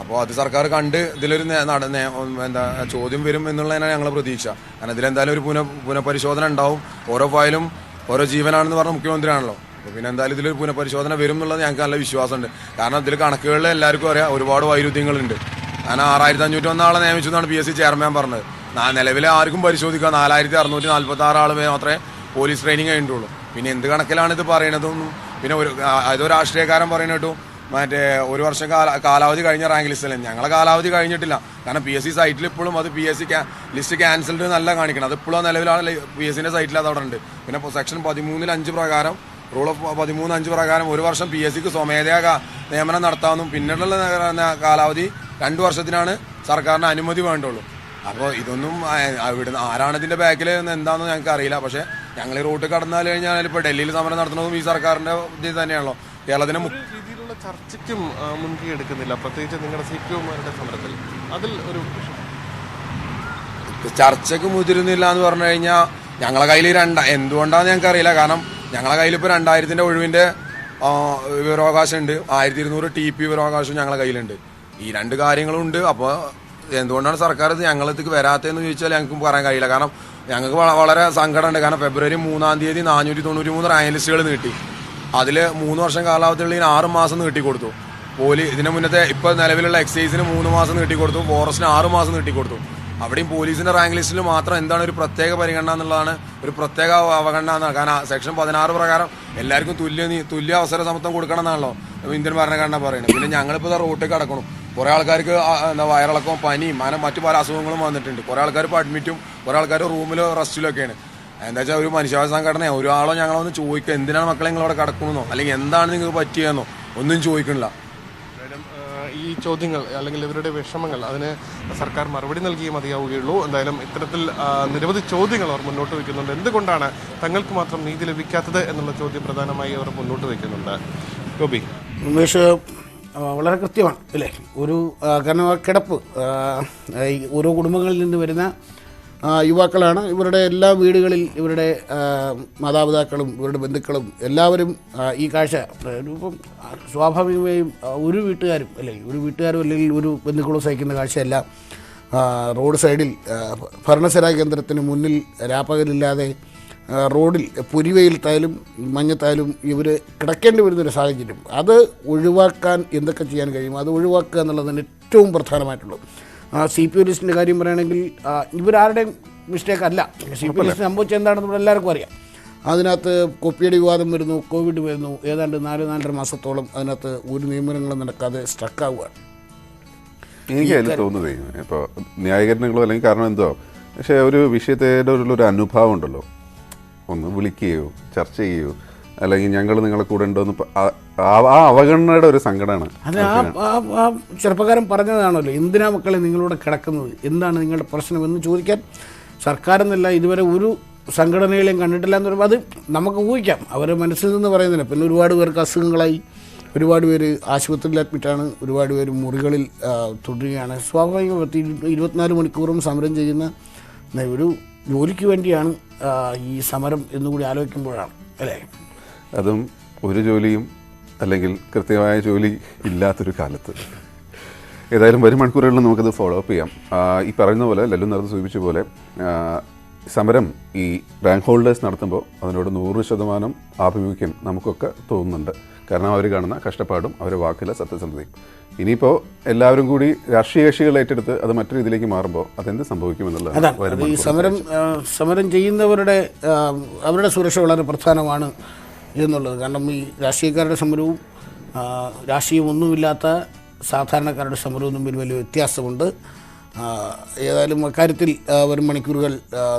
അപ്പോൾ അത് സർക്കാർ കണ്ട് ഇതിലൊരു ചോദ്യം വരും എന്നുള്ളതിനാണ് ഞങ്ങൾ പ്രതീക്ഷ. കാരണം ഇതിലെന്തായാലും ഒരു പുനഃപരിശോധന ഉണ്ടാവും. ഓരോ ഫയലും ഓരോ ജീവനാണെന്ന് പറഞ്ഞ മുഖ്യമന്ത്രിയാണല്ലോ. അപ്പോൾ പിന്നെ എന്തായാലും ഇതിലൊരു പുനഃപരിശോധന വരും എന്നുള്ളത് ഞങ്ങൾക്ക് നല്ല വിശ്വാസമുണ്ട്. കാരണം ഇതിൽ കണക്കുകളിൽ എല്ലാവർക്കും അറിയാം ഒരുപാട് വൈരുദ്ധ്യങ്ങളുണ്ട്. കാരണം 6501 ആളെ നിയമിച്ചു എന്നാണ് PSC ചെയർമാൻ പറഞ്ഞത്. നിലവിലെ ആർക്കും പരിശോധിക്കുക 4646 ആൾ മാത്രമേ പോലീസ് ട്രെയിനിങ് കഴിഞ്ഞിട്ടുള്ളൂ. പിന്നെ എന്ത് കണക്കിലാണ് ഇത് പറയണതൊന്നും. പിന്നെ ഏതോ രാഷ്ട്രീയക്കാരൻ പറയുന്നിട്ടും മറ്റേ 1 വർഷം കാലാവധി കഴിഞ്ഞ റാങ്ക് ലിസ്റ്റല്ലേ. ഞങ്ങളെ കാലാവധി കഴിഞ്ഞിട്ടില്ല. കാരണം PSC സൈറ്റിൽ ഇപ്പോഴും അത് PSC ലിസ്റ്റ് ക്യാൻസൽഡ് എന്നല്ല കാണിക്കണം. അത് ഇപ്പോഴും നിലവിലാണ് PSCൻ്റെ സൈറ്റിൽ അത് അവിടെ ഉണ്ട്. പിന്നെ സെക്ഷൻ 13(5) പ്രകാരം റൂൾ ഓഫ് 13(5) പ്രകാരം 1 വർഷം PSCക്ക് സ്വമേധയാ നിയമനം നടത്താമെന്നും പിന്നീടുള്ള കാലാവധി 2 വർഷത്തിനാണ് സർക്കാരിന് അനുമതി വേണ്ടുള്ളൂ. അപ്പോൾ ഇതൊന്നും ഇവിടുന്ന് ആരാണ് ഇതിൻ്റെ ബാക്കിൽ എന്താണെന്ന് ഞങ്ങൾക്ക് അറിയില്ല. പക്ഷേ ഞങ്ങൾ ഈ റൂട്ട് കടന്നാൽ കഴിഞ്ഞാൽ ഇപ്പോൾ ഡൽഹിയിൽ സമരം നടത്തുന്നതും ഈ സർക്കാരിൻ്റെ ഇത് തന്നെയാണല്ലോ. കേരളത്തിന് രീതിയിലുള്ള ചർച്ചയ്ക്കും മുൻകൈ എടുക്കുന്നില്ല, പ്രത്യേകിച്ച് നിങ്ങളുടെ CPO-മാരുടെ സമരത്തിൽ. അതിൽ ഒരു ചർച്ചയ്ക്ക് മുതിരുന്നില്ല എന്ന് പറഞ്ഞു കഴിഞ്ഞാൽ ഞങ്ങളെ കയ്യിൽ എന്തുകൊണ്ടാണെന്ന് ഞങ്ങൾക്ക് അറിയില്ല. കാരണം ഞങ്ങളെ കയ്യിൽ ഇപ്പോൾ 2000 ഒഴിവിൻ്റെ വിവരാവകാശം ഉണ്ട്, 1200 TP വിവരാവകാശം ഞങ്ങളെ കയ്യിലുണ്ട്. ഈ 2 കാര്യങ്ങളും ഉണ്ട്. അപ്പോൾ എന്തുകൊണ്ടാണ് സർക്കാർ ഇത് ഞങ്ങളത്തേക്ക് വരാത്തതെന്ന് ചോദിച്ചാൽ ഞങ്ങൾക്ക് പറയാൻ കഴിയില്ല. കാരണം ഞങ്ങൾക്ക് വളരെ സങ്കടമുണ്ട്. കാരണം ഫെബ്രുവരി 3-ാം തീയതി 493 റാങ്ക് ലിസ്റ്റുകൾ നീട്ടി. അതിൽ 3 വർഷം കാലാവധിയുള്ളതിന് 6 മാസം നീട്ടിക്കൊടുത്തു. ഇതിന് മുന്നത്തെ ഇപ്പോൾ നിലവിലുള്ള എക്സൈസിന് 3 മാസം നീട്ടിക്കൊടുത്തു, ഫോറസ്റ്റിന് 6 മാസം നീട്ടിക്കൊടുത്തു. അവിടെയും പോലീസിൻ്റെ റാങ്ക് ലിസ്റ്റിൽ മാത്രം എന്താണ് ഒരു പ്രത്യേക പരിഗണന എന്നുള്ളതാണ്, ഒരു പ്രത്യേക അവഗണന എന്നാണ്. കാരണം സെക്ഷൻ 16 പ്രകാരം എല്ലാവർക്കും തുല്യ അവസര സമത്വം കൊടുക്കണം എന്നാണല്ലോ ഇന്ത്യൻ ഭരണഘടന പറയുന്നത്. പിന്നെ ഞങ്ങളിപ്പോൾ റോട്ടിൽ കിടക്കണം. കുറേ ആൾക്കാർക്ക് വയറിളക്കവും പനിയും മറ്റു പല അസുഖങ്ങളും വന്നിട്ടുണ്ട്. കുറേ ആൾക്കാർ ഇപ്പോൾ അഡ്മിറ്റും കുറേ ആൾക്കാർ റൂമിലോ റെസ്റ്റിലൊക്കെയാണ്. എന്താ വെച്ചാൽ ഒരു മനുഷ്യാവകാശ സംഘടനയോ ഒരാളോ ഞങ്ങളൊന്ന് ചോദിക്കുക എന്തിനാണ് മക്കളെ നിങ്ങളവിടെ കിടക്കണമെന്നോ അല്ലെങ്കിൽ എന്താണ് നിങ്ങൾക്ക് പറ്റിയെന്നോ ഒന്നും ചോദിക്കണില്ല. ഈ ചോദ്യങ്ങൾ അല്ലെങ്കിൽ ഇവരുടെ വിഷമങ്ങൾ അതിന് സർക്കാർ മറുപടി നൽകിയേ മതിയാവുകയുള്ളൂ. എന്തായാലും ഇത്തരത്തിൽ നിരവധി ചോദ്യങ്ങൾ അവർ മുന്നോട്ട് വയ്ക്കുന്നുണ്ട്. എന്തുകൊണ്ടാണ് തങ്ങൾക്ക് മാത്രം നീതി ലഭിക്കാത്തത് എന്നുള്ള ചോദ്യം പ്രധാനമായി അവർ മുന്നോട്ട് വയ്ക്കുന്നുണ്ട്. ഗോപി, ഉമേഷ് വളരെ കൃത്യമാണ് അല്ലേ? കാരണം കിടപ്പ് ഓരോ കുടുംബങ്ങളിൽ നിന്ന് വരുന്ന യുവാക്കളാണ്. ഇവരുടെ എല്ലാ വീടുകളിൽ ഇവരുടെ മാതാപിതാക്കളും ഇവരുടെ ബന്ധുക്കളും എല്ലാവരും ഈ കാഴ്ച ഇപ്പം സ്വാഭാവികമായും ഒരു വീട്ടുകാരും അല്ലെങ്കിൽ ഒരു ബന്ധുക്കളും സഹിക്കുന്ന കാഴ്ചയല്ല. റോഡ് സൈഡിൽ ഭരണസിരാ കേന്ദ്രത്തിന് മുന്നിൽ രാപ്പകലില്ലാതെ റോഡിൽ പുരിവെയിലത്തായാലും മഞ്ഞത്തായാലും ഇവർ കിടക്കേണ്ടി വരുന്നൊരു സാഹചര്യം. അത് ഒഴിവാക്കാൻ എന്തൊക്കെ ചെയ്യാൻ കഴിയും, അത് ഒഴിവാക്കുക എന്നുള്ളതാണ് ഏറ്റവും പ്രധാനമായിട്ടുള്ളത്. CPO ലിസ്റ്റിൻ്റെ കാര്യം പറയുകയാണെങ്കിൽ ഇവരാരുടെയും മിസ്റ്റേക്ക് അല്ല. CPO ലിസ്റ്റ് സംഭവിച്ചത് എന്താണെന്ന് നമ്മൾ എല്ലാവർക്കും അറിയാം. അതിനകത്ത് കൊപ്പിയടി വിവാദം വരുന്നു, കോവിഡ് വരുന്നു, ഏതാണ്ട് 4-4.5 മാസത്തോളം അതിനകത്ത് ഒരു നിയമനങ്ങളും നടക്കാതെ സ്ട്രക്കാവുകയാണ്. എനിക്ക് അതിൽ തോന്നുന്നതേ ഇപ്പോൾ ന്യായീകരണങ്ങളോ അല്ലെങ്കിൽ കാരണം എന്തോ, പക്ഷേ ഒരു വിഷയത്തിൻ്റെ ഒരു അനുഭാവം ഉണ്ടല്ലോ, ഒന്ന് വിളിക്കുകയോ ചർച്ച ചെയ്യുകയോ അല്ലെങ്കിൽ ഞങ്ങൾ നിങ്ങളെ കൂടെ ഉണ്ടോന്ന് ആ അവഗണനയുടെ ഒരു സങ്കടമാണ്. അത് ആ ചെറുപ്പക്കാരൻ പറഞ്ഞതാണല്ലോ, എന്തിനാ മക്കളെ നിങ്ങളോട് കിടക്കുന്നത്, എന്താണ് നിങ്ങളുടെ പ്രശ്നമെന്ന് ചോദിക്കാൻ സർക്കാരെന്നല്ല ഇതുവരെ ഒരു സംഘടനകളെയും കണ്ടിട്ടില്ല എന്ന് പറയുമ്പോൾ അത് നമുക്ക് ഊഹിക്കാം. അവരെ മനസ്സിൽ നിന്ന് പറയുന്നില്ല. പിന്നെ ഒരുപാട് പേർക്ക് അസുഖങ്ങളായി, ഒരുപാട് പേര് ആശുപത്രിയിൽ അഡ്മിറ്റാണ്, ഒരുപാട് പേര് മുറികളിൽ തുടരുകയാണ്. സ്വാഭാവികമായി 24 മണിക്കൂറും സമരം ചെയ്യുന്ന ഒരു ജോലിക്ക് വേണ്ടിയാണ് ഈ സമരം എന്നുകൂടി ആലോചിക്കുമ്പോഴാണ് അല്ലേ? അതും ഒരു ജോലിയും അല്ലെങ്കിൽ കൃത്യമായ ജോലി ഇല്ലാത്തൊരു കാലത്ത്. ഏതായാലും വരും മണിക്കൂറുകളിൽ നമുക്കത് ഫോളോ അപ്പ് ചെയ്യാം. ഈ പറയുന്ന പോലെ ലല്ലു നേരത്തെ സൂചിപ്പിച്ച പോലെ സമരം ഈ റാങ്ക് ഹോൾഡേഴ്സ് നടത്തുമ്പോൾ അതിനോട് 100% ആഭിമുഖ്യം നമുക്കൊക്കെ തോന്നുന്നുണ്ട്. കാരണം അവർ കാണുന്ന കഷ്ടപ്പാടും അവരുടെ വാക്കിലെ സത്യസന്ധതയും. ഇനിയിപ്പോൾ എല്ലാവരും കൂടി രാഷ്ട്രീയ കക്ഷികൾ ഏറ്റെടുത്ത് അത് മറ്റു രീതിയിലേക്ക് മാറുമ്പോൾ അതെന്ത് സംഭവിക്കുമെന്നുള്ളത് ഈ സമരം ചെയ്യുന്നവരുടെ അവരുടെ സുരക്ഷ വളരെ പ്രധാനമാണ് എന്നുള്ളത്. കാരണം ഈ രാഷ്ട്രീയക്കാരുടെ സമരവും രാഷ്ട്രീയമൊന്നുമില്ലാത്ത സാധാരണക്കാരുടെ സമരവും തമ്മിൽ വലിയ വ്യത്യാസമുണ്ട്. ഏതായാലും അക്കാര്യത്തിൽ വരും മണിക്കൂറുകൾ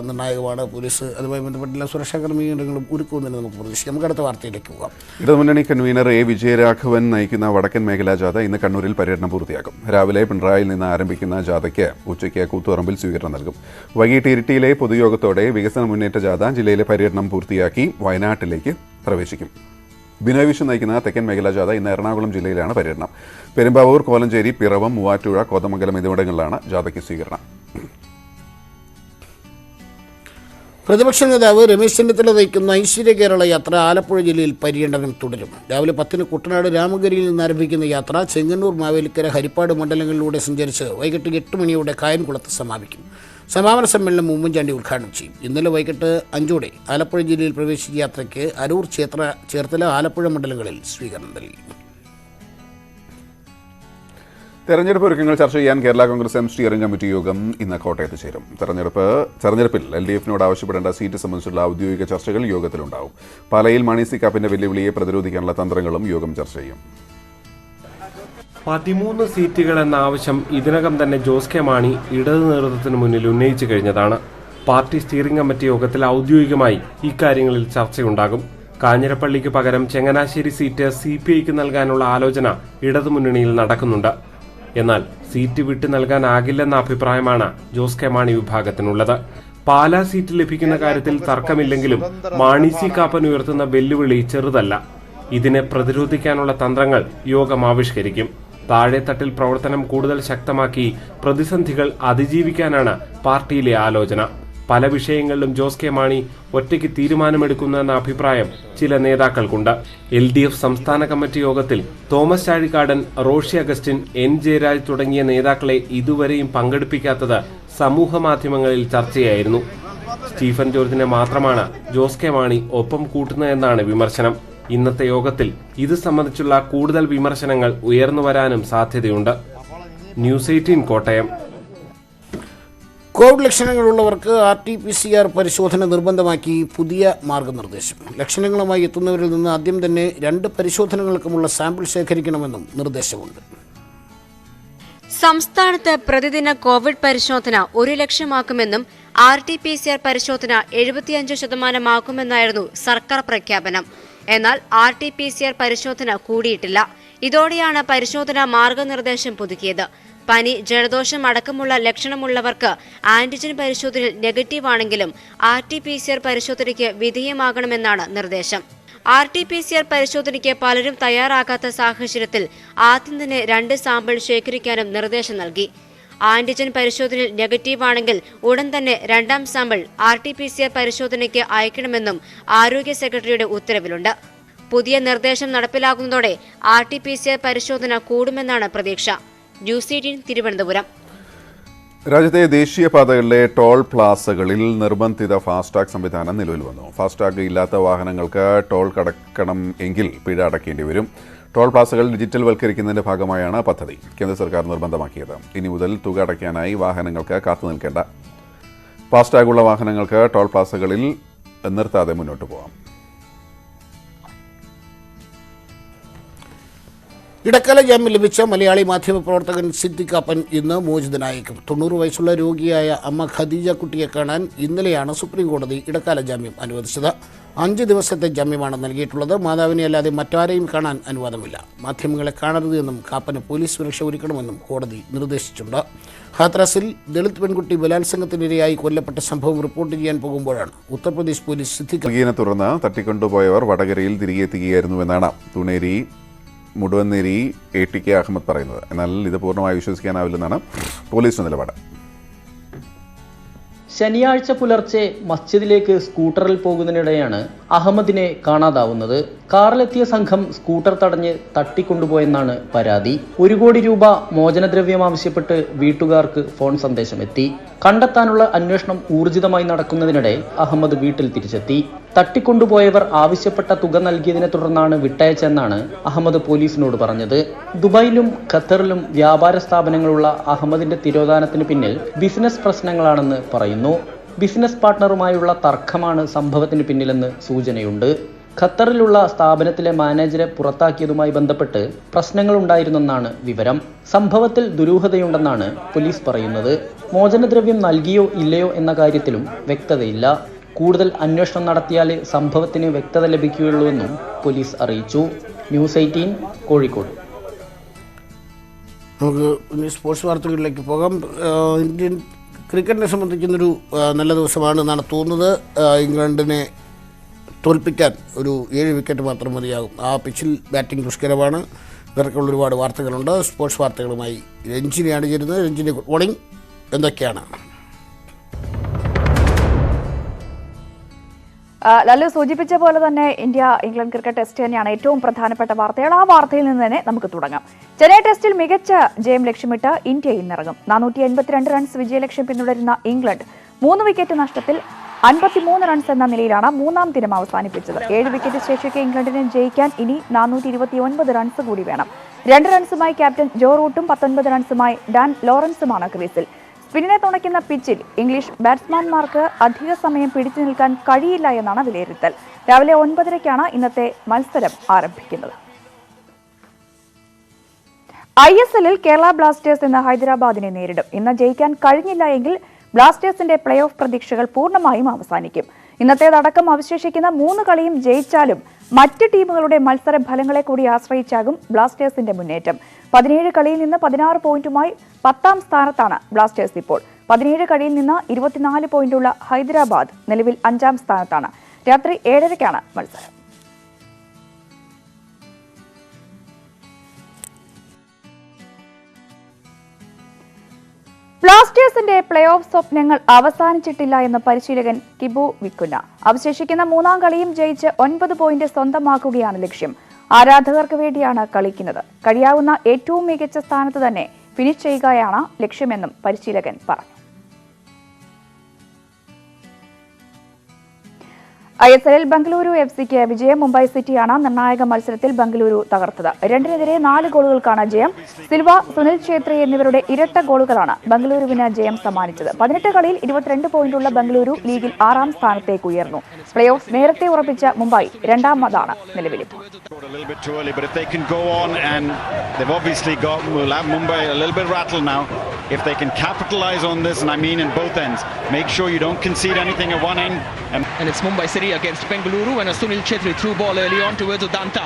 നിർണായകമാണ്. പോലീസ് അതുമായി ബന്ധപ്പെട്ടുള്ള സുരക്ഷാ ക്രമീകരണങ്ങളും ഒരുക്കുമെന്ന് നമുക്ക് പ്രതീക്ഷിക്കാം. നമുക്ക് അടുത്ത വാർത്തയിലേക്ക് പോകാം. ഇടതുമുന്നണി കൺവീനർ എ വിജയരാഘവൻ നയിക്കുന്ന വടക്കൻ മേഖലാ ജാഥ ഇന്ന് കണ്ണൂരിൽ പര്യടനം പൂർത്തിയാക്കും. രാവിലെ പിണറായിൽ നിന്ന് ആരംഭിക്കുന്ന ജാഥയ്ക്ക് ഉച്ചയ്ക്ക് കൂത്തുപറമ്പിൽ സ്വീകരണം നൽകും. വൈകിട്ട് ഇരിട്ടിയിലെ പൊതുയോഗത്തോടെ വികസന മുന്നേറ്റ ജാഥ ജില്ലയിലെ പര്യടനം പൂർത്തിയാക്കി വയനാട്ടിലേക്ക് പ്രവേശിക്കും. ബിനോയ് വിശ്വൻ നയിക്കുന്ന തെക്കൻ മേഖലാ ജാഥ ഇന്ന് എറണാകുളം ജില്ലയിലാണ് പര്യടനം. പെരുമ്പാവൂർ, കോലഞ്ചേരി, പിറവം, മൂവാറ്റുപുഴ, കോതമംഗലം എന്നിവിടങ്ങളിലാണ് ജാഥയ്ക്ക് സ്വീകരണം. പ്രതിപക്ഷ നേതാവ് രമേശ് ചെന്നിത്തല നയിക്കുന്ന ഐശ്വര്യ കേരള യാത്ര ആലപ്പുഴ ജില്ലയിൽ പര്യടനം തുടരും. രാവിലെ 10 കുട്ടനാട് രാമഗിരിയിൽ നിന്ന് ആരംഭിക്കുന്ന യാത്ര ചെങ്ങന്നൂർ, മാവേലിക്കര, ഹരിപ്പാട് മണ്ഡലങ്ങളിലൂടെ സഞ്ചരിച്ച് വൈകിട്ട് 8 മണിയോടെ കായംകുളത്ത് സമാപിക്കും. സമാപന സമ്മേളനം ഉമ്മൻചാണ്ടി ഉദ്ഘാടനം ചെയ്യും. ഇന്നലെ വൈകിട്ട് 5 ആലപ്പുഴ ജില്ലയിൽ പ്രവേശിച്ച യാത്രയ്ക്ക് അരൂർ, ചേർത്തല, ആലപ്പുഴ മണ്ഡലങ്ങളിൽ സ്വീകരണം നൽകി. തെരഞ്ഞെടുപ്പ് ഒരുക്കങ്ങൾ ചർച്ച ചെയ്യാൻ Kerala Congress M steering committee യോഗം ഇന്ന് കോട്ടയത്ത് ചേരും. തെരഞ്ഞെടുപ്പിൽ LDF-നോട് ആവശ്യപ്പെടേണ്ട സീറ്റ് സംബന്ധിച്ചുള്ള ഔദ്യോഗിക ചർച്ചകൾ യോഗത്തിലുണ്ടാവും. പാലയിൽ മാണി സി കാപ്പന്റെ വെല്ലുവിളിയെ പ്രതിരോധിക്കാനുള്ള തന്ത്രങ്ങളും യോഗം ചർച്ച ചെയ്യും. 13 സീറ്റുകൾ എന്ന ആവശ്യം ഇതിനകം തന്നെ ജോസ് കെ മാണി ഇടതു നേതൃത്വത്തിന് മുന്നിൽ ഉന്നയിച്ചു കഴിഞ്ഞതാണ്. പാർട്ടി സ്റ്റിയറിംഗ് കമ്മിറ്റി യോഗത്തിൽ ഔദ്യോഗികമായി ഇക്കാര്യങ്ങളിൽ ചർച്ചയുണ്ടാകും. കാഞ്ഞിരപ്പള്ളിക്ക് പകരം ചങ്ങനാശ്ശേരി സീറ്റ് CPIക്ക് നൽകാനുള്ള ആലോചന ഇടതുമുന്നണിയിൽ നടക്കുന്നുണ്ട്. എന്നാൽ സീറ്റ് വിട്ടു നൽകാനാകില്ലെന്ന അഭിപ്രായമാണ് ജോസ് കെ മാണി വിഭാഗത്തിനുള്ളത്. പാലാ സീറ്റ് ലഭിക്കുന്ന കാര്യത്തിൽ തർക്കമില്ലെങ്കിലും മാണി സി കാപ്പൻ ഉയർത്തുന്ന വെല്ലുവിളി ചെറുതല്ല. ഇതിനെ പ്രതിരോധിക്കാനുള്ള തന്ത്രങ്ങൾ യോഗം ആവിഷ്കരിക്കും. താഴെത്തട്ടിൽ പ്രവർത്തനം കൂടുതൽ ശക്തമാക്കി പ്രതിസന്ധികൾ അതിജീവിക്കാനാണ് പാർട്ടിയിലെ ആലോചന. പല വിഷയങ്ങളിലും ജോസ് കെ മാണി ഒറ്റയ്ക്ക് തീരുമാനമെടുക്കുന്നെന്ന അഭിപ്രായം ചില നേതാക്കൾക്കുണ്ട്. LDF സംസ്ഥാന കമ്മിറ്റി യോഗത്തിൽ തോമസ് ചാഴിക്കാടൻ, റോഷി അഗസ്റ്റിൻ, N ജയരാജ് തുടങ്ങിയ നേതാക്കളെ ഇതുവരെയും പങ്കെടുപ്പിക്കാത്തത് സമൂഹ മാധ്യമങ്ങളിൽ ചർച്ചയായിരുന്നു. സ്റ്റീഫൻ ജോർജിനെ മാത്രമാണ് ജോസ് കെ മാണി ഒപ്പം കൂട്ടുന്നതെന്നാണ് വിമർശനം. ഇന്നത്തെ യോഗത്തിൽ ഇത് സംബന്ധിച്ചുള്ള കൂടുതൽ വിമർശനങ്ങൾ ഉയർന്നു വരാനും സാധ്യതയുണ്ട്. ന്യൂസ് 18 കോട്ടയം. കോവിഡ് ലക്ഷണങ്ങളുള്ളവർക്ക് RT-PCR പരിശോധന നിർബന്ധമാക്കി പുതിയ മാർഗനിർദ്ദേശം. ലക്ഷണങ്ങളുമായി എത്തുന്നവരിൽ നിന്ന് ആദ്യം തന്നെ 2 പരിശോധനകൾക്കുമുള്ള സാമ്പിൾ ശേഖരിക്കണമെന്നും നിർദ്ദേശമുണ്ട്. സംസ്ഥാനത്ത് പ്രതിദിന കോവിഡ് പരിശോധന 1 ലക്ഷമാക്കുമെന്നും RT-PCR പരിശോധന 75% സർക്കാർ പ്രഖ്യാപനം. എന്നാൽ RT-PCR പരിശോധന കൂടിയിട്ടില്ല. ഇതോടെയാണ് പരിശോധന മാർഗനിർദ്ദേശം പുതുക്കിയത്. പനി, ജലദോഷം അടക്കമുള്ള ലക്ഷണമുള്ളവർക്ക് ആന്റിജൻ പരിശോധനയിൽ നെഗറ്റീവാണെങ്കിലും RT-PCR പരിശോധനയ്ക്ക് വിധേയമാകണമെന്നാണ് നിർദ്ദേശം. RT-PCR പരിശോധനയ്ക്ക് പലരും തയ്യാറാകാത്ത സാഹചര്യത്തിൽ ആദ്യം തന്നെ 2 സാമ്പിൾ ശേഖരിക്കാനും നിർദ്ദേശം നൽകി. ആന്റിജൻ പരിശോധനയിൽ നെഗറ്റീവാണെങ്കിൽ ഉടൻ തന്നെ 2ാം സാമ്പിൾ RT-PCR പരിശോധനയ്ക്ക് അയക്കണമെന്നും ആരോഗ്യ സെക്രട്ടറിയുടെ ഉത്തരവിലുണ്ട്. പുതിയ നിർദ്ദേശം നടപ്പിലാകുന്നതോടെ RT-PCR പരിശോധന കൂടുമെന്നാണ് പ്രതീക്ഷ. ന്യൂസ് 18 തിരുവനന്തപുരം. രാജ്യത്തെ ദേശീയപാതകളിലെ ടോൾ പ്ലാസകളിൽ നിർബന്ധിത ഫാസ്ടാഗ് സംവിധാനം നിലവിൽ വന്നു. ഫാസ്ടാഗ് ഇല്ലാത്ത വാഹനങ്ങൾക്ക് ടോൾ കടക്കണം എങ്കിൽ പിഴ അടയ്ക്കേണ്ടി വരും. ടോൾ പ്ലാസകൾ ഡിജിറ്റൽ വൽക്കരിക്കുന്നതിന്റെ ഭാഗമായാണ് പദ്ധതി കേന്ദ്ര സർക്കാർ നിർബന്ധമാക്കിയത്. ഇനി മുതൽ തുക അടയ്ക്കാനായി വാഹനങ്ങൾക്ക് കാത്തുനിൽക്കേണ്ട. ഫാസ്ടാഗുള്ള വാഹനങ്ങൾക്ക് ടോൾ പ്ലാസകളിൽ നിർത്താതെ മുന്നോട്ട് പോകാം. ഇടക്കാല ജാമ്യം ലഭിച്ച മലയാളി മാധ്യമപ്രവർത്തകൻ സിദ്ദിഖ് കാപ്പൻ ഇന്ന് മോചിതനായേക്കും. 90 വയസ്സുള്ള രോഗിയായ അമ്മ ഖദീജ കുട്ടിയെ കാണാൻ ഇന്നലെയാണ് സുപ്രീംകോടതി ഇടക്കാല ജാമ്യം അനുവദിച്ചത്. 5 ദിവസത്തെ ജാമ്യമാണ് നൽകിയിട്ടുള്ളത്. മാതാവിനെ അല്ലാതെ മറ്റാരെയും കാണാൻ അനുവാദമില്ല. മാധ്യമങ്ങളെ കാണരുത് എന്നും കാപ്പന് പോലീസ് സുരക്ഷ ഒരുക്കണമെന്നും കോടതി നിർദ്ദേശിച്ചിട്ടുണ്ട്. ഹാത്രാസിൽ ദളിത് പെൺകുട്ടി ബലാത്സംഗത്തിനിരയായി കൊല്ലപ്പെട്ട സംഭവം റിപ്പോർട്ട് ചെയ്യാൻ പോകുമ്പോഴാണ് ഉത്തർപ്രദേശ് പോലീസ് സിദ്ദിഖിനെ തുടർന്ന് തട്ടിക്കൊണ്ടുപോയവർ വടകരയിൽ തിരികെ എത്തുകയായിരുന്നുവെന്നാണ് തുണേരി മുടുവന്നേരി ATK അഹമ്മദ് പറയുന്നത്. എന്നാൽ ഇത് പൂർണ്ണമായി വിശ്വസിക്കാനാവില്ലെന്നാണ് പോലീസിന്റെ നിലപാട്. ശനിയാഴ്ച പുലർച്ചെ മസ്ജിദിലേക്ക് സ്കൂട്ടറിൽ പോകുന്നതിനിടെയാണ് അഹമ്മദിനെ കാണാതാവുന്നത്. കാറിലെത്തിയ സംഘം സ്കൂട്ടർ തടഞ്ഞ് തട്ടിക്കൊണ്ടുപോയെന്നാണ് പരാതി. 1 കോടി രൂപ മോചനദ്രവ്യം ആവശ്യപ്പെട്ട് വീട്ടുകാർക്ക് ഫോൺ സന്ദേശം എത്തി. കണ്ടെത്താനുള്ള അന്വേഷണം ഊർജിതമായി നടക്കുന്നതിനിടെ അഹമ്മദ് വീട്ടിൽ തിരിച്ചെത്തി. തട്ടിക്കൊണ്ടുപോയവർ ആവശ്യപ്പെട്ട തുക നൽകിയതിനെ തുടർന്നാണ് വിട്ടയച്ചെന്നാണ് അഹമ്മദ് പോലീസിനോട് പറഞ്ഞത്. ദുബായിലും ഖത്തറിലും വ്യാപാര സ്ഥാപനങ്ങളുള്ള അഹമ്മദിന്റെ തിരോധാനത്തിന് പിന്നിൽ ബിസിനസ് പ്രശ്നങ്ങളാണെന്ന് പറയുന്നു. ബിസിനസ് പാർട്ട്ണറുമായുള്ള തർക്കമാണ് സംഭവത്തിന് പിന്നിലെന്ന് സൂചനയുണ്ട്. ഖത്തറിലുള്ള സ്ഥാപനത്തിലെ മാനേജരെ പുറത്താക്കിയതുമായി ബന്ധപ്പെട്ട് പ്രശ്നങ്ങളുണ്ടായിരുന്നെന്നാണ് വിവരം. സംഭവത്തിൽ ദുരൂഹതയുണ്ടെന്നാണ് പോലീസ് പറയുന്നത്. മോചനദ്രവ്യം നൽകിയോ ഇല്ലയോ എന്ന കാര്യത്തിലും വ്യക്തതയില്ല. കൂടുതൽ അന്വേഷണം നടത്തിയാലേ സംഭവത്തിന് വ്യക്തത ലഭിക്കുകയുള്ളൂവെന്നും പോലീസ് അറിയിച്ചു. ന്യൂസ് 18 കോഴിക്കോട്. നമുക്ക് സ്പോർട്സ് വാർത്തകളിലേക്ക് പോകാം. ഇന്ത്യൻ ക്രിക്കറ്റിനെ സംബന്ധിക്കുന്നൊരു നല്ല ദിവസമാണെന്നാണ് തോന്നുന്നത്. ഇംഗ്ലണ്ടിനെ തോൽപ്പിക്കാൻ ഒരു 7 വിക്കറ്റ് മാത്രം മതിയാകും. ആ പിച്ചിൽ ബാറ്റിംഗ് ദുഷ്കരമാണ്. ഇവർക്കുള്ള ഒരുപാട് വാർത്തകളുണ്ട്. സ്പോർട്സ് വാർത്തകളുമായി രഞ്ജിനിയാണ് ചേരുന്നത്. Ranjini, good morning. എന്തൊക്കെയാണ്? ലല്ലു സൂചിപ്പിച്ച പോലെ തന്നെ ഇന്ത്യ ഇംഗ്ലണ്ട് ക്രിക്കറ്റ് ടെസ്റ്റ് തന്നെയാണ് ഏറ്റവും പ്രധാനപ്പെട്ട വാർത്തകൾ. ആ വാർത്തയിൽ നിന്ന് തന്നെ നമുക്ക് തുടങ്ങാം. ചെന്നൈ ടെസ്റ്റിൽ മികച്ച ജയം ലക്ഷ്യമിട്ട് ഇന്ത്യ ഇന്നിറങ്ങും. 482 റൺസ് വിജയലക്ഷ്യം പിന്തുടരുന്ന ഇംഗ്ലണ്ട് 3 വിക്കറ്റ് നഷ്ടത്തിൽ 53 റൺസ് എന്ന നിലയിലാണ് 3ാം ദിനം അവസാനിപ്പിച്ചത്. 7 വിക്കറ്റ് ശേഷിക്കെ ഇംഗ്ലണ്ടിനെ ജയിക്കാൻ ഇനി 429 റൺസ് കൂടി വേണം. 2 റൺസുമായി ക്യാപ്റ്റൻ ജോ റൂട്ടും 19 റൺസുമായി ഡാൻ ലോറൻസുമാണ് ക്രീസിൽ. സ്പിന്നിനെ തുണയ്ക്കുന്ന പിച്ചിൽ ഇംഗ്ലീഷ് ബാറ്റ്സ്മാൻമാർക്ക് അധിക സമയം പിടിച്ചു നിൽക്കാൻ കഴിയില്ല എന്നാണ് വിലയിരുത്തൽ. രാവിലെ 9:30-ക്കാണ് ഇന്നത്തെ മത്സരം ആരംഭിക്കുന്നത്. ISL-ൽ കേരള ബ്ലാസ്റ്റേഴ്സ് ഇന്ന് ഹൈദരാബാദിനെ നേരിടും. ഇന്ന് ജയിക്കാൻ കഴിഞ്ഞില്ല എങ്കിൽ ബ്ലാസ്റ്റേഴ്സിന്റെ പ്ലേ ഓഫ് പ്രതീക്ഷകൾ പൂർണ്ണമായും അവസാനിക്കും. ഇന്നത്തേതടക്കം അവശേഷിക്കുന്ന 3 കളിയും ജയിച്ചാലും മറ്റ് ടീമുകളുടെ മത്സര ഫലങ്ങളെ കൂടി ആശ്രയിച്ചാകും ബ്ലാസ്റ്റേഴ്സിന്റെ മുന്നേറ്റം. 17 കളിയിൽ നിന്ന് 16 പോയിന്റുമായി 10ാം സ്ഥാനത്താണ് ബ്ലാസ്റ്റേഴ്സ് ഇപ്പോൾ. 17 കളിയിൽ നിന്ന് 24 പോയിന്റുള്ള ഹൈദരാബാദ് നിലവിൽ 5ാം സ്ഥാനത്താണ്. രാത്രി 7:30-ക്കാണ് മത്സരം. ബ്ലാസ്റ്റേഴ്സിന്റെ പ്ലേ ഓഫ് സ്വപ്നങ്ങൾ അവസാനിച്ചിട്ടില്ല എന്ന് പരിശീലകൻ കിബു വിക്കുന്ന. അവശേഷിക്കുന്ന 3ാം കളിയും ജയിച്ച് 9 പോയിന്റ് സ്വന്തമാക്കുകയാണ് ലക്ഷ്യം. ആരാധകർക്ക് വേണ്ടിയാണ് കളിക്കുന്നത്. കഴിയാവുന്ന ഏറ്റവും മികച്ച സ്ഥാനത്ത് തന്നെ ഫിനിഷ് ചെയ്യുകയാണ് ലക്ഷ്യമെന്നും പരിശീലകൻ പറഞ്ഞു. ISL-ൽ ബംഗളൂരു FC-ക്ക് വിജയം. മുംബൈ സിറ്റിയാണ് നിർണായക മത്സരത്തിൽ ബംഗളൂരു തകർത്തത്. 2-നെതിരെ 4 ഗോളുകൾക്കാണ് ജയം. സിൽവ, സുനിൽ ഛേത്രി എന്നിവരുടെ ഇരട്ട ഗോളുകളാണ് ബംഗളൂരുവിന് ജയം സമ്മാനിച്ചത്. 18 കളിയിൽ 22 പോയിന്റുള്ള ബംഗളൂരു ലീഗിൽ 6ാം സ്ഥാനത്തേക്ക് ഉയർന്നു. പ്ലേ ഓഫ് നേരത്തെ ഉറപ്പിച്ച മുംബൈ 2ാമതാണ് നിലവിൽ. If they can capitalize on this, and I mean in both ends, make sure you don't concede anything at one end. And it's Mumbai City against Bengaluru, and a Sunil Chhetri through ball early on towards Udanta.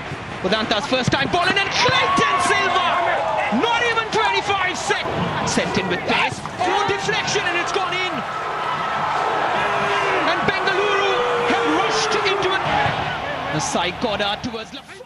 Udanta's first time ball, and then Clayton Silva, not even 25 seconds. Sent in with pace, through deflection, and it's gone in. And Bengaluru have rushed into it. A side corner towards left.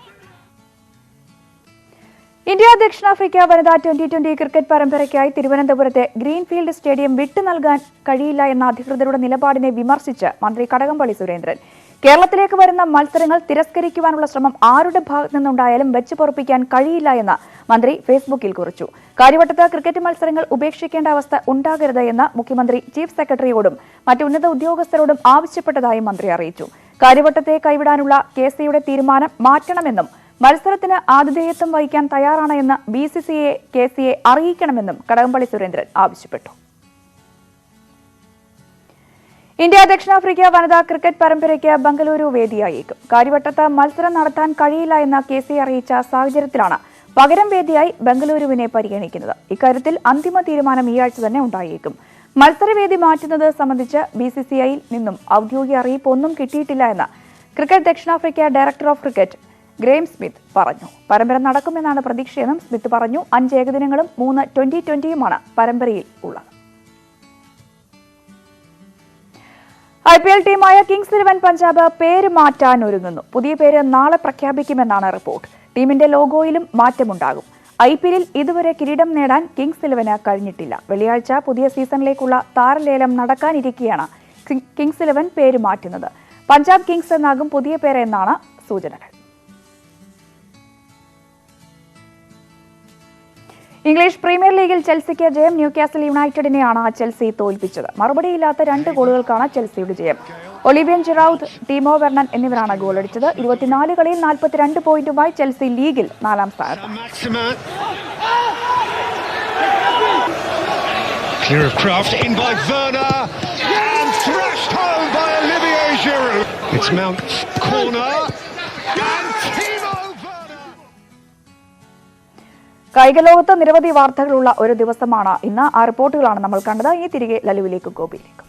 India ദക്ഷിണാഫ്രിക്ക വനിതാ 2020 cricket പരമ്പരയ്ക്കായി തിരുവനന്തപുരത്തെ greenfield stadium വിട്ടു നൽകാൻ കഴിയില്ല എന്ന അധികൃതരുടെ നിലപാടിനെ വിമർശിച്ച് മന്ത്രി കടകംപള്ളി സുരേന്ദ്രൻ. കേരളത്തിലേക്ക് വരുന്ന മത്സരങ്ങൾ തിരസ്കരിക്കുവാനുള്ള ശ്രമം ആരുടെ ഭാഗത്തു നിന്നുണ്ടായാലും വെച്ചു പൊറുപ്പിക്കാൻ കഴിയില്ല എന്ന് മന്ത്രി ഫേസ്ബുക്കിൽ കുറിച്ചു. കാര്യവട്ടത്ത് ക്രിക്കറ്റ് മത്സരങ്ങൾ ഉപേക്ഷിക്കേണ്ട അവസ്ഥ ഉണ്ടാകരുത് എന്ന് മുഖ്യമന്ത്രി ചീഫ് സെക്രട്ടറിയോടും മറ്റ് ഉന്നത ഉദ്യോഗസ്ഥരോടും ആവശ്യപ്പെട്ടതായും മന്ത്രി അറിയിച്ചു. കാര്യവട്ടത്തെ കൈവിടാനുള്ള KCയുടെ തീരുമാനം മാറ്റണമെന്നും മത്സരത്തിന് ആതിഥേയത്വം വഹിക്കാൻ തയ്യാറാണ് എന്ന് BCCA KCയെ അറിയിക്കണമെന്നും കടകംപള്ളി സുരേന്ദ്രൻ ആവശ്യപ്പെട്ടു. ഇന്ത്യ ദക്ഷിണാഫ്രിക്ക വനിതാ ക്രിക്കറ്റ് പരമ്പരയ്ക്ക് ബംഗളൂരു വേദിയായേക്കും. കാര്യവട്ടത്ത് മത്സരം നടത്താൻ കഴിയില്ല എന്ന് KC അറിയിച്ച സാഹചര്യത്തിലാണ് പകരം വേദിയായി ബംഗളൂരുവിനെ പരിഗണിക്കുന്നത്. ഇക്കാര്യത്തിൽ അന്തിമ തീരുമാനം ഈ ആഴ്ച തന്നെ ഉണ്ടായേക്കും. മത്സരവേദി മാറ്റുന്നത് സംബന്ധിച്ച് BCCIയിൽ നിന്നും ഔദ്യോഗിക അറിയിപ്പ് ഒന്നും കിട്ടിയിട്ടില്ല എന്ന് ക്രിക്കറ്റ് ദക്ഷിണാഫ്രിക്ക director of cricket Graeme Smith പറഞ്ഞു. പരമ്പര നടക്കുമെന്നാണ് പ്രതീക്ഷയെന്നും സ്മിത്ത് പറഞ്ഞു. 5 ഏകദിനങ്ങളും 3 2020-യുമാണ് പരമ്പരയിൽ ഉള്ളത്. IPL ടീമായ കിങ്സ് 11 പഞ്ചാബ് പേര് മാറ്റാൻ ഒരുങ്ങുന്നു. പുതിയ പേര് നാളെ പ്രഖ്യാപിക്കുമെന്നാണ് റിപ്പോർട്ട്. ടീമിന്റെ ലോഗോയിലും മാറ്റമുണ്ടാകും. IPL-ൽ ഇതുവരെ കിരീടം നേടാൻ കിങ്സ് 11 കഴിഞ്ഞിട്ടില്ല. വെള്ളിയാഴ്ച പുതിയ സീസണിലേക്കുള്ള താരലേലം നടക്കാനിരിക്കെയാണ് കിങ്സ് 11 പേര് മാറ്റുന്നത്. പഞ്ചാബ് കിങ്സ് എന്നാകും പുതിയ പേര് എന്നാണ് സൂചനകൾ. ഇംഗ്ലീഷ് പ്രീമിയർ ലീഗിൽ ചെൽസിക്ക് ജയം. ന്യൂകാസിൽ യുണൈറ്റഡിനെയാണ് ചെൽസി തോൽപ്പിച്ചത്. മറുപടിയില്ലാത്ത 2 ഗോളുകൾക്കാണ് ചെൽസിയുടെ ജയം. ഒളിവിയൻ ജിറൗദ്, ടീമോ വെർണൻ എന്നിവരാണ് ഗോളടിച്ചത്. 24 കളിയിൽ 42 പോയിന്റുമായി ചെൽസി ലീഗിൽ 4ാം സ്ഥാനത്ത്. Clear of Kraft, in by Werner, and thrashed home by Olivier Giroud. It's Mount corner, and Timo Werner. കായിക ലോകത്ത് നിരവധി വാർത്തകളുള്ള ഒരു ദിവസമാണ് ഇന്ന്. ആ റിപ്പോർട്ടുകളാണ് നമ്മൾ കണ്ടത്. ഇനി തിരികെ ലലുവിലേക്കും ഗോപിയിലേക്കും.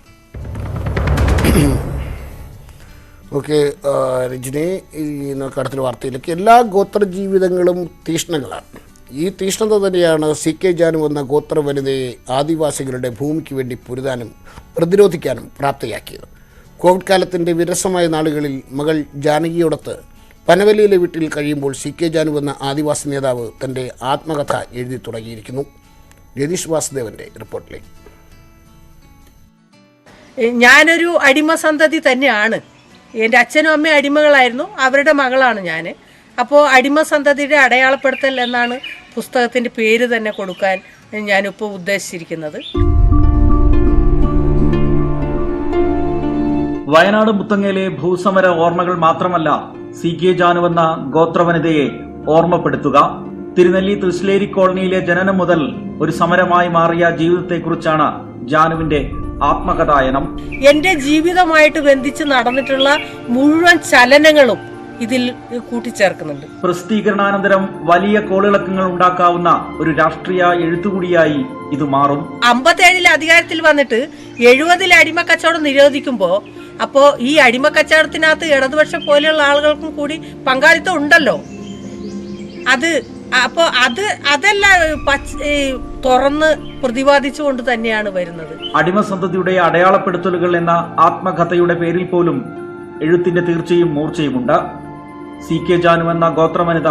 ഓക്കെ രജനി, ഈ കടത്തിൽ വാർത്തയിലേക്ക് എല്ലാ ഗോത്ര ജീവിതങ്ങളും തീഷ്ണങ്ങളാണ്. ഈ തീഷ്ണത തന്നെയാണ് CK ജാനു എന്ന ഗോത്ര വനിതയെ ആദിവാസികളുടെ ഭൂമിക്ക് വേണ്ടി പൊരുതാനും പ്രതിരോധിക്കാനും പ്രാപ്തയാക്കിയത്. കോവിഡ് കാലത്തിൻ്റെ വിരസമായ നാളുകളിൽ മകൾ ജാനകിയോടൊത്ത് പനവലിയിലെ വീട്ടിൽ കഴിയുമ്പോൾ CK ജാനു എന്ന ആദിവാസി നേതാവ് തൻ്റെ ആത്മകഥ എഴുതി തുടങ്ങിയിരിക്കുന്നു. രതീഷ് വാസുദേവൻ്റെ റിപ്പോർട്ടിലേക്ക്. ഞാനൊരു അടിമ സന്തതി തന്നെയാണ്. എൻ്റെ അച്ഛനും അമ്മയും അടിമകളായിരുന്നു. അവരുടെ മകളാണ് ഞാൻ. അപ്പോൾ അടിമ സന്തതിയുടെ അടയാളപ്പെടുത്തൽ എന്നാണ് പുസ്തകത്തിൻ്റെ പേര് തന്നെ കൊടുക്കാൻ ഞാനിപ്പോൾ ഉദ്ദേശിച്ചിരിക്കുന്നത്. വയനാട് മുത്തങ്ങയിലെ ഭൂസമര ഓർമ്മകൾ മാത്രമല്ല CK ജാനു എന്ന ഗോത്രവനിതയെ ഓർമ്മപ്പെടുത്തുക. തിരുനെല്ലി തൃശ്ശേരി കോളനിയിലെ ജനനം മുതൽ ഒരു സമരമായി മാറിയ ജീവിതത്തെക്കുറിച്ചാണ് ജാനുവിന്റെ ആത്മകഥായനം. എൻ്റെ ജീവിതമായിട്ട് ബന്ധിച്ച് നടന്നിട്ടുള്ള മുഴുവൻ ചലനങ്ങളും ഇതിൽ കൂട്ടിച്ചേർക്കുന്നുണ്ട്. പ്രസിദ്ധീകരണാനന്തരം വലിയ കോളിളക്കങ്ങൾ ഉണ്ടാക്കാവുന്ന ഒരു രാഷ്ട്രീയ എഴുത്തുകൂടിയായി ഇത് മാറും. 57 അധികാരത്തിൽ വന്നിട്ട് 70 അടിമക്കച്ചവടം നിരോധിക്കുമ്പോൾ അപ്പോൾ ഈ അടിമക്കച്ചവടത്തിനകത്ത് ഇടതുപക്ഷം പോലെയുള്ള ആളുകൾക്കും കൂടി പങ്കാളിത്തം ഉണ്ടല്ലോ. അതെല്ലാം തുറന്ന് പ്രതിപാദിച്ചുകൊണ്ട് തന്നെയാണ് വരുന്നത്. അടിമസന്തതിയുടെ അടയാളപ്പെടുത്തലുകൾ എന്ന ആത്മകഥയുടെ പേരിൽ പോലും എഴുത്തിന്റെ തീർച്ചയും മൂർച്ചയുമുണ്ട്. CK ജാനു എന്ന ഗോത്രവനിത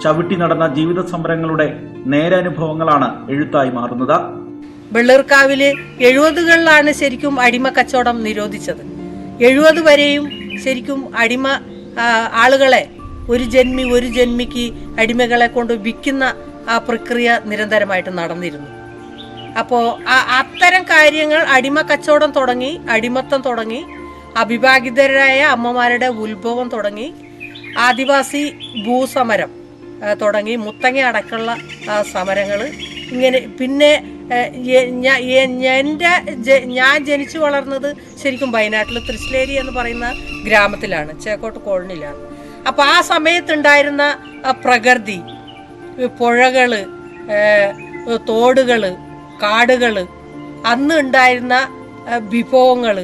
ചവിട്ടി നടന്ന ജീവിത സമരങ്ങളുടെ നേരനുഭവങ്ങളാണ് എഴുത്തായി മാറുന്നത്. വെള്ളൂർക്കാവില് 70കളിലാണ് ശരിക്കും അടിമ കച്ചവടം നിരോധിച്ചത്. 70 വരെയും ശരിക്കും അടിമ ആളുകളെ ഒരു ജന്മിക്ക് അടിമകളെ കൊണ്ട് വിൽക്കുന്ന ആ പ്രക്രിയ നിരന്തരമായിട്ട് നടന്നിരുന്നു. അപ്പോൾ അത്തരം കാര്യങ്ങൾ അടിമ കച്ചവടം തുടങ്ങി, അടിമത്തം തുടങ്ങി, അവിവാഹിതരായ അമ്മമാരുടെ ഉത്ഭവം തുടങ്ങി, ആദിവാസി ഭൂസമരം തുടങ്ങി, മുത്തങ്ങ അടക്കമുള്ള സമരങ്ങൾ ഇങ്ങനെ. പിന്നെ ഞാൻ ജനിച്ചു വളർന്നത് ശരിക്കും വയനാട്ടിൽ തൃശ്ശേരി എന്ന് പറയുന്ന ഗ്രാമത്തിലാണ്, ചേക്കോട്ട് കോളനിയിലാണ്. അപ്പോൾ ആ സമയത്തുണ്ടായിരുന്ന പ്രകൃതി, പുഴകൾ, തോടുകൾ, കാടുകൾ, അന്ന് ഉണ്ടായിരുന്ന വിഭവങ്ങൾ,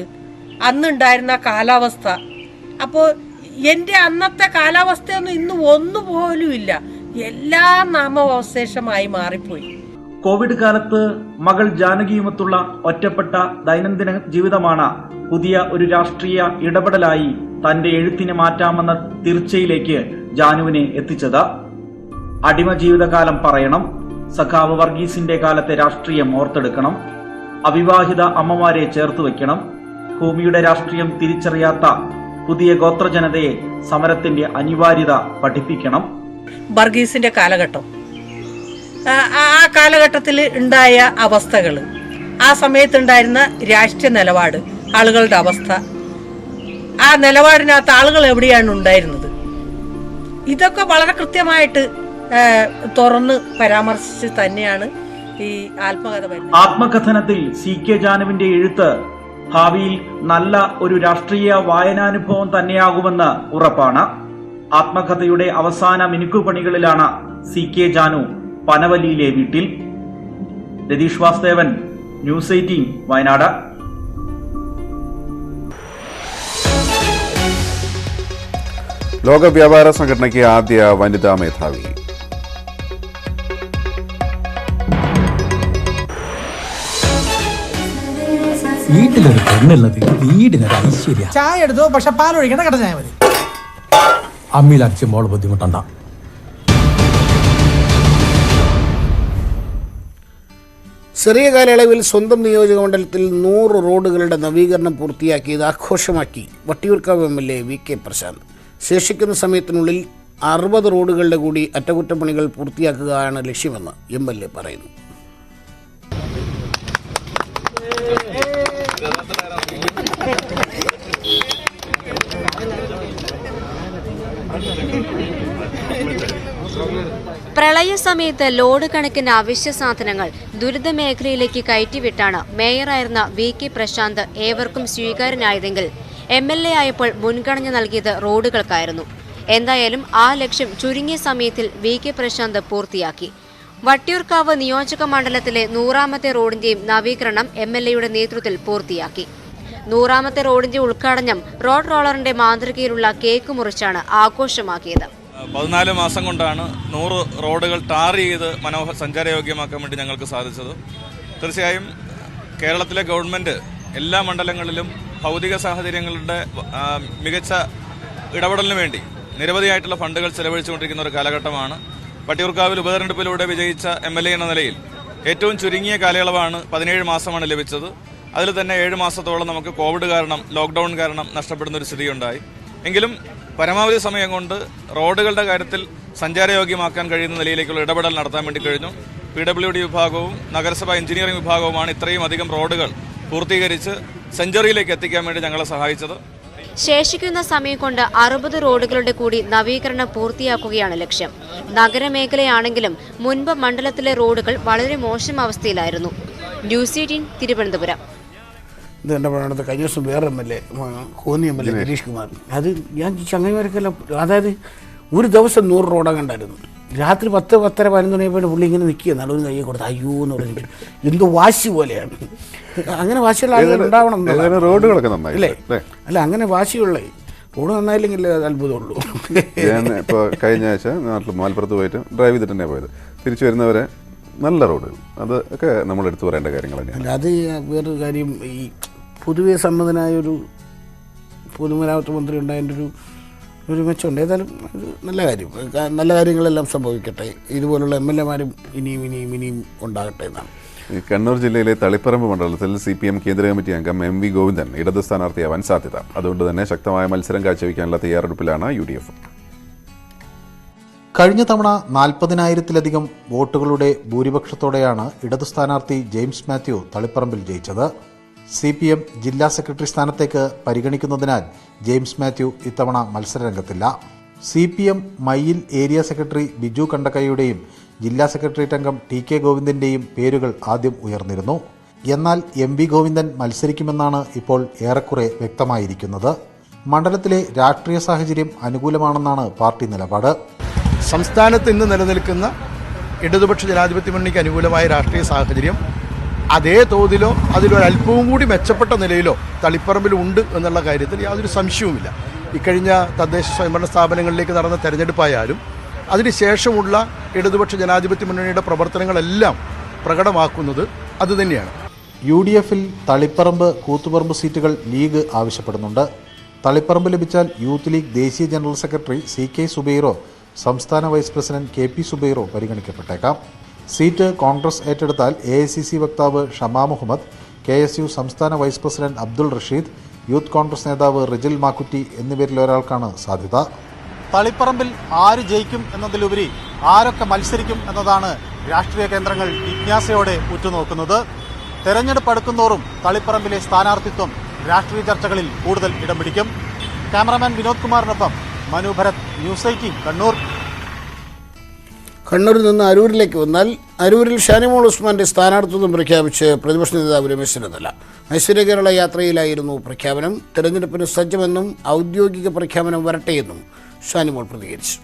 അന്നുണ്ടായിരുന്ന കാലാവസ്ഥ. അപ്പോൾ എൻ്റെ അന്നത്തെ കാലാവസ്ഥയൊന്നും ഇന്ന് ഒന്നുപോലും ഇല്ല. എല്ലാം നാമവശേഷമായി മാറിപ്പോയി. കോവിഡ് കാലത്ത് മകൾ ജാനകിയുമൊത്തുള്ള ഒറ്റപ്പെട്ട ദൈനംദിന ജീവിതമാണ് പുതിയ ഒരു രാഷ്ട്രീയ ഇടപെടലായി തന്റെ എഴുത്തിനെ മാറ്റാമെന്ന തീർച്ചയിലേക്ക് ജാനുവിനെ എത്തിച്ചത്. അടിമ ജീവിതകാലം പറയണം, സഖാവ് വർഗീസിന്റെ കാലത്തെ രാഷ്ട്രീയം ഓർത്തെടുക്കണം, അവിവാഹിത അമ്മമാരെ ചേർത്ത് വയ്ക്കണം, ഭൂമിയുടെ രാഷ്ട്രീയം തിരിച്ചറിയാത്ത പുതിയ ഗോത്രജനതയെ സമരത്തിന്റെ അനിവാര്യത പഠിപ്പിക്കണം. വർഗീസിന്റെ കാലഘട്ടം, ആ കാലഘട്ടത്തിൽ ഉണ്ടായ അവസ്ഥകൾ, ആ സമയത്തുണ്ടായിരുന്ന രാഷ്ട്രീയ നിലപാട്, ആളുകളുടെ അവസ്ഥ, ആ നിലപാടിനകത്ത് ആളുകൾ എവിടെയാണ് ഉണ്ടായിരുന്നത്, ഇതൊക്കെ വളരെ കൃത്യമായിട്ട് തുറന്ന് പരാമർശിച്ച് തന്നെയാണ് ഈ ആത്മകഥ വരുന്നത്. ആത്മകഥനത്തിൽ CK ജാനുവിന്റെ എഴുത്ത് ഭാവിയിൽ നല്ല ഒരു രാഷ്ട്രീയ വായനാനുഭവം തന്നെയാകുമെന്ന് ഉറപ്പാണ്. ആത്മകഥയുടെ അവസാന മിനുക്കുപണികളിലാണ് CK ജാനു പനവലിയിലെ വീട്ടിൽ. രതീഷ് വാസുദേവൻ, ന്യൂസ് 18 വയനാട്. ലോക വ്യാപാര സംഘടനയ്ക്ക് ആദ്യ വനിതാ മേധാവി. വീട്ടിലൊരു പെണ്ണുള്ളത് വീടിനൊരു ഐശ്വര്യ. ചായ എടുത്തോ, പക്ഷെ പാലൊഴിക്കണ കട ചായ മതി. അമ്മിയിൽ അടിച്ച് മോള് ബുദ്ധിമുട്ടണ്ട. ചെറിയ കാലയളവിൽ സ്വന്തം നിയോജക മണ്ഡലത്തിൽ 100 റോഡുകളുടെ നവീകരണം പൂർത്തിയാക്കിയത് ആഘോഷമാക്കി വട്ടിയൂർക്കാവ് MLA VK പ്രശാന്ത്. ശേഷിക്കുന്ന സമയത്തിനുള്ളിൽ 60 റോഡുകളുടെ കൂടി അറ്റകുറ്റപ്പണികൾ പൂർത്തിയാക്കുകയാണ് ലക്ഷ്യമെന്ന് MLA പറയുന്നു. പ്രളയ സമയത്ത് ലോഡ് കണക്കിന് അവശ്യ സാധനങ്ങൾ ദുരിത മേഖലയിലേക്ക് കയറ്റിവിട്ടാണ് മേയറായിരുന്ന VK പ്രശാന്ത് ഏവർക്കും സ്വീകാര്യനായതെങ്കിൽ MLA ആയപ്പോൾ മുൻഗണന നൽകിയത് റോഡുകൾക്കായിരുന്നു. എന്തായാലും ആ ലക്ഷ്യം ചുരുങ്ങിയ സമയത്തിൽ VK പ്രശാന്ത് പൂർത്തിയാക്കി. വട്ടിയൂർക്കാവ് നിയോജക മണ്ഡലത്തിലെ 100ാമത്തെ റോഡിന്റെയും നവീകരണം MLAയുടെ നേതൃത്വത്തിൽ പൂർത്തിയാക്കി. 100ാമത്തെ റോഡിന്റെ ഉദ്ഘാടനം റോഡ് റോളറിന്റെ മാതൃകയിലുള്ള കേക്ക് മുറിച്ചാണ് ആഘോഷമാക്കിയത്. 14 മാസം കൊണ്ടാണ് 100 റോഡുകൾ ടാർ ചെയ്ത് സഞ്ചാരയോഗ്യമാക്കാൻ വേണ്ടി ഞങ്ങൾക്ക് സാധിച്ചത്. തീർച്ചയായും കേരളത്തിലെ ഗവൺമെൻറ് എല്ലാ മണ്ഡലങ്ങളിലും ഭൗതിക സാഹചര്യങ്ങളുടെ മികച്ച ഇടപെടലിന് വേണ്ടി നിരവധിയായിട്ടുള്ള ഫണ്ടുകൾ ചെലവഴിച്ചുകൊണ്ടിരിക്കുന്ന ഒരു കാലഘട്ടമാണ്. വട്ടിയൂർക്കാവിൽ ഉപതെരഞ്ഞെടുപ്പിലൂടെ വിജയിച്ച MLA എന്ന നിലയിൽ ഏറ്റവും ചുരുങ്ങിയ കാലയളവാണ് 17 മാസമാണ് ലഭിച്ചത്. അതിൽ തന്നെ 7 മാസത്തോളം നമുക്ക് കോവിഡ് കാരണം, ലോക്ക്ഡൗൺ കാരണം നഷ്ടപ്പെടുന്ന ഒരു സ്ഥിതിയുണ്ടായി. എങ്കിലും പരമാവധി സമയം കൊണ്ട് റോഡുകളുടെ കാര്യത്തിൽ സഞ്ചാരയോഗ്യമാക്കാൻ കഴിയുന്ന നിലയിലേക്കുള്ള ഇടപെടൽ നടത്താൻ വേണ്ടി കഴിഞ്ഞു. PWD വിഭാഗവും നഗരസഭാ എഞ്ചിനീയറിംഗ് വിഭാഗവുമാണ് ഇത്രയും അധികം റോഡുകൾ പൂർത്തീകരിച്ച് സെഞ്ചുറിയിലേക്ക് എത്തിക്കാൻ വേണ്ടി ഞങ്ങളെ സഹായിച്ചത്. ശേഷിക്കുന്ന സമയം കൊണ്ട് 60 റോഡുകളുടെ കൂടി നവീകരണം പൂർത്തിയാക്കുകയാണ് ലക്ഷ്യം. നഗരമേഖലയാണെങ്കിലും മുൻപ് മണ്ഡലത്തിലെ റോഡുകൾ വളരെ മോശം അവസ്ഥയിലായിരുന്നു. ന്യൂസ് 18 തിരുവനന്തപുരം. ഇത് എൻ്റെ പറയുന്നത് കഴിഞ്ഞ ദിവസം വേറെ MLA കോന്നി MLA ഗിരീഷ് കുമാർ, അത് ഞാൻ ചങ്ങായിമാർക്കെല്ലാം, അതായത് ഒരു ദിവസം 100 റോഡാ കണ്ടായിരുന്നു. രാത്രി 10, 10:30, 11 മണിയായപ്പോൾ പുള്ളി ഇങ്ങനെ നിൽക്കുക, നല്ലൊരു കൈ കൊടുത്ത് അയ്യോ എന്ന് പറഞ്ഞിട്ട് എന്തോ വാശി പോലെയാണ്. അങ്ങനെ വാശിയുള്ള ആളുകൾ ഉണ്ടാവണം റോഡുകളൊക്കെ നന്നായി അല്ലേ? അല്ല, അങ്ങനെ വാശിയുള്ള റോഡ് നന്നായില്ലെങ്കിൽ അത്ഭുതമുള്ളൂ. ഞാൻ ഇപ്പോൾ കഴിഞ്ഞ ആഴ്ച നാട്ടിൽ മലപ്പുറത്ത് പോയിട്ട് ഡ്രൈവ് ചെയ്തിട്ട് തന്നെ പോയത്. തിരിച്ചു വരുന്നവരെ നല്ല റോഡുകൾ, അതൊക്കെ നമ്മൾ എടുത്തു പറയേണ്ട കാര്യങ്ങൾ തന്നെയാണ്. അത് വേറൊരു കാര്യം, ഈ പൊതുവെ സമ്മതനായൊരു പൊതുമരാമത്ത് മന്ത്രി ഉണ്ടായതിൻ്റെ ഒരു മെച്ചമുണ്ട്. ഏതായാലും ഒരു നല്ല കാര്യം, നല്ല കാര്യങ്ങളെല്ലാം സംഭവിക്കട്ടെ. ഇതുപോലുള്ള MLA-മാരും ഇനിയും ഉണ്ടാകട്ടെ എന്നാണ്. കണ്ണൂർ ജില്ലയിലെ തളിപ്പറമ്പ് മണ്ഡലത്തിൽ CPM കേന്ദ്ര കമ്മിറ്റി അംഗം MV ഗോവിന്ദൻ ഇടത് സ്ഥാനാർത്ഥിയാവാൻ സാധ്യത. അതുകൊണ്ട് തന്നെ ശക്തമായ മത്സരം കാഴ്ചവെക്കാനുള്ള തയ്യാറെടുപ്പിലാണ് UDF. കഴിഞ്ഞ തവണ 40,000-ത്തിലധികം വോട്ടുകളുടെ ഭൂരിപക്ഷത്തോടെയാണ് ഇടതു സ്ഥാനാർത്ഥി ജെയിംസ് മാത്യു തളിപ്പറമ്പിൽ ജയിച്ചത്. CPM ജില്ലാ സെക്രട്ടറി സ്ഥാനത്തേക്ക് പരിഗണിക്കുന്നതിനാൽ ജെയിംസ് മാത്യു ഇത്തവണ മത്സരരംഗത്തില്ല. CPM Mayyil area secretary Biju കണ്ടക്കയുടെയും ജില്ലാ സെക്രട്ടേറിയറ്റ് അംഗം TK ഗോവിന്ദന്റെയും പേരുകൾ ആദ്യം ഉയർന്നിരുന്നു. എന്നാൽ MV ഗോവിന്ദൻ മത്സരിക്കുമെന്നാണ് ഇപ്പോൾ ഏറെക്കുറെ വ്യക്തമായിരിക്കുന്നത്. മണ്ഡലത്തിലെ രാഷ്ട്രീയ സാഹചര്യം അനുകൂലമാണെന്നാണ് പാർട്ടി നിലപാട്. സംസ്ഥാനത്ത് ഇന്ന് നിലനിൽക്കുന്ന ഇടതുപക്ഷ ജനാധിപത്യ മുന്നണിക്ക് അനുകൂലമായ രാഷ്ട്രീയ സാഹചര്യം അതേ തോതിലോ അതിലൊരല്പവും കൂടി മെച്ചപ്പെട്ട നിലയിലോ തളിപ്പറമ്പിൽ ഉണ്ട് എന്നുള്ള കാര്യത്തിൽ യാതൊരു സംശയവുമില്ല. ഇക്കഴിഞ്ഞ തദ്ദേശ സ്വയംഭരണ സ്ഥാപനങ്ങളിലേക്ക് നടന്ന തെരഞ്ഞെടുപ്പായാലും അതിനുശേഷമുള്ള ഇടതുപക്ഷ ജനാധിപത്യ മുന്നണിയുടെ പ്രവർത്തനങ്ങളെല്ലാം പ്രകടമാക്കുന്നത് അതുതന്നെയാണ്. UDF-ൽ തളിപ്പറമ്പ്, കൂത്തുപറമ്പ് സീറ്റുകൾ ലീഗ് ആവശ്യപ്പെടുന്നുണ്ട്. തളിപ്പറമ്പ് ലഭിച്ചാൽ യൂത്ത് ലീഗ് ദേശീയ ജനറൽ സെക്രട്ടറി CK സുബൈറോ, സംസ്ഥാന വൈസ് പ്രസിഡന്റ് KP സുബൈറോ പരിഗണിക്കപ്പെട്ടേക്കാം. സീറ്റ് കോൺഗ്രസ് ഏറ്റെടുത്താൽ AICC വക്താവ് ഷമാ മുഹമ്മദ്, KSU സംസ്ഥാന vice president Abdul Rasheed, youth Congress നേതാവ് റിജിൽ മാക്കുറ്റി എന്നിവരിൽ ഒരാൾക്കാണ് സാധ്യത. തളിപ്പറമ്പിൽ ആര് ജയിക്കും എന്നതിലുപരി ആരൊക്കെ മത്സരിക്കും എന്നതാണ് രാഷ്ട്രീയ കേന്ദ്രങ്ങൾ ജിജ്ഞാസയോടെ ഉറ്റുനോക്കുന്നത്. തെരഞ്ഞെടുപ്പ് അടുക്കുന്തോറും തളിപ്പറമ്പിലെ സ്ഥാനാർത്ഥിത്വം രാഷ്ട്രീയ ചർച്ചകളിൽ കൂടുതൽ ഇടം പിടിക്കും. ക്യാമറാമാൻ വിനോദ് കുമാറിനൊപ്പം മനു ഭരത്, ന്യൂസ് 18 കണ്ണൂർ. കണ്ണൂരിൽ നിന്ന് അരൂരിലേക്ക് വന്നാൽ അരൂരിൽ ഷാനിമോൾ ഉസ്മാന്റെ സ്ഥാനാർത്ഥിത്വം പ്രഖ്യാപിച്ച് പ്രതിപക്ഷ നേതാവ് രമേശ് ചെന്നിത്തല. ഐശ്വര്യ കേരള യാത്രയിലായിരുന്നു പ്രഖ്യാപനം. തെരഞ്ഞെടുപ്പിന് സജ്ജമെന്നും ഔദ്യോഗിക പ്രഖ്യാപനം വരട്ടെയെന്നും ഷാനിമോൾ പ്രതികരിച്ചു.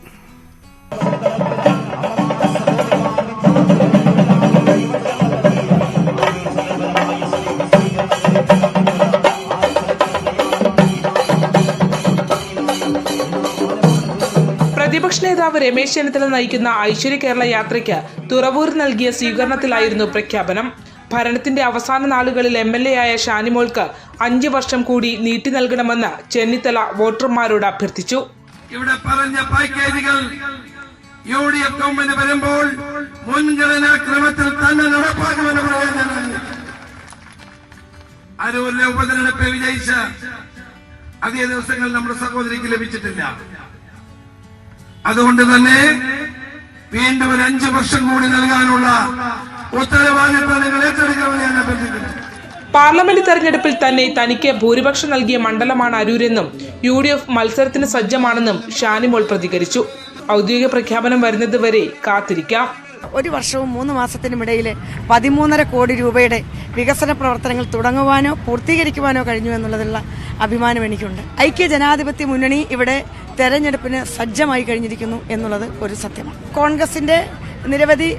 പ്രതിപക്ഷ നേതാവ് രമേശ് ചെന്നിത്തല നയിക്കുന്ന ഐശ്വര്യ കേരള യാത്രയ്ക്ക് തുറവൂർ നൽകിയ സ്വീകരണത്തിലായിരുന്നു പ്രഖ്യാപനം. ഭരണത്തിന്റെ അവസാന നാളുകളിൽ MLA ആയ ഷാനിമോൾക്ക് 5 വർഷം കൂടി നീട്ടി നൽകണമെന്ന് ചെന്നിത്തല വോട്ടർമാരോട് അഭ്യർത്ഥിച്ചു. ഇവിടെ പറഞ്ഞ പാക്കേജുകൾ UDF ഗവൺമെന്റ് വരുമ്പോൾ മുൻഗണനാ ക്രമത്തിൽ തന്നെ നടപ്പാക്കുമെന്ന് പറയാൻ ഉപതെരഞ്ഞെടുപ്പ് വിജയിച്ച അതേ ദിവസങ്ങൾ നമ്മുടെ സഹോദരിക്ക് ലഭിച്ചിട്ടില്ല. അതുകൊണ്ട് തന്നെ വീണ്ടും ഒരു 5 വർഷം കൂടി നൽകാനുള്ള ഉത്തരവാദിത്വം നിങ്ങൾ ഏറ്റെടുക്കണമെന്ന് ഞാൻ അഭ്യർത്ഥിക്കുന്നു. പാർലമെന്റ് തെരഞ്ഞെടുപ്പിൽ തന്നെ തനിക്ക് ഭൂരിപക്ഷം നൽകിയ മണ്ഡലമാണ് അരൂരെന്നും UDF മത്സരത്തിന് സജ്ജമാണെന്നും ഷാനിമോൾ പ്രതികരിച്ചു. ഔദ്യോഗിക പ്രഖ്യാപനം വരുന്നത് വരെ കാത്തിരിക്കാം. 1 വർഷവും 3 മാസത്തിനുമിടയിൽ 13.5 കോടി രൂപയുടെ വികസന പ്രവർത്തനങ്ങൾ തുടങ്ങുവാനോ പൂർത്തീകരിക്കുവാനോ കഴിഞ്ഞു എന്നുള്ളതിലുള്ള അഭിമാനം എനിക്കുണ്ട്. ഐക്യ ജനാധിപത്യ മുന്നണി ഇവിടെ തെരഞ്ഞെടുപ്പിന് സജ്ജമായി കഴിഞ്ഞിരിക്കുന്നു എന്നുള്ളത് ഒരു സത്യമാണ്. കോൺഗ്രസിന്റെ നിരവധി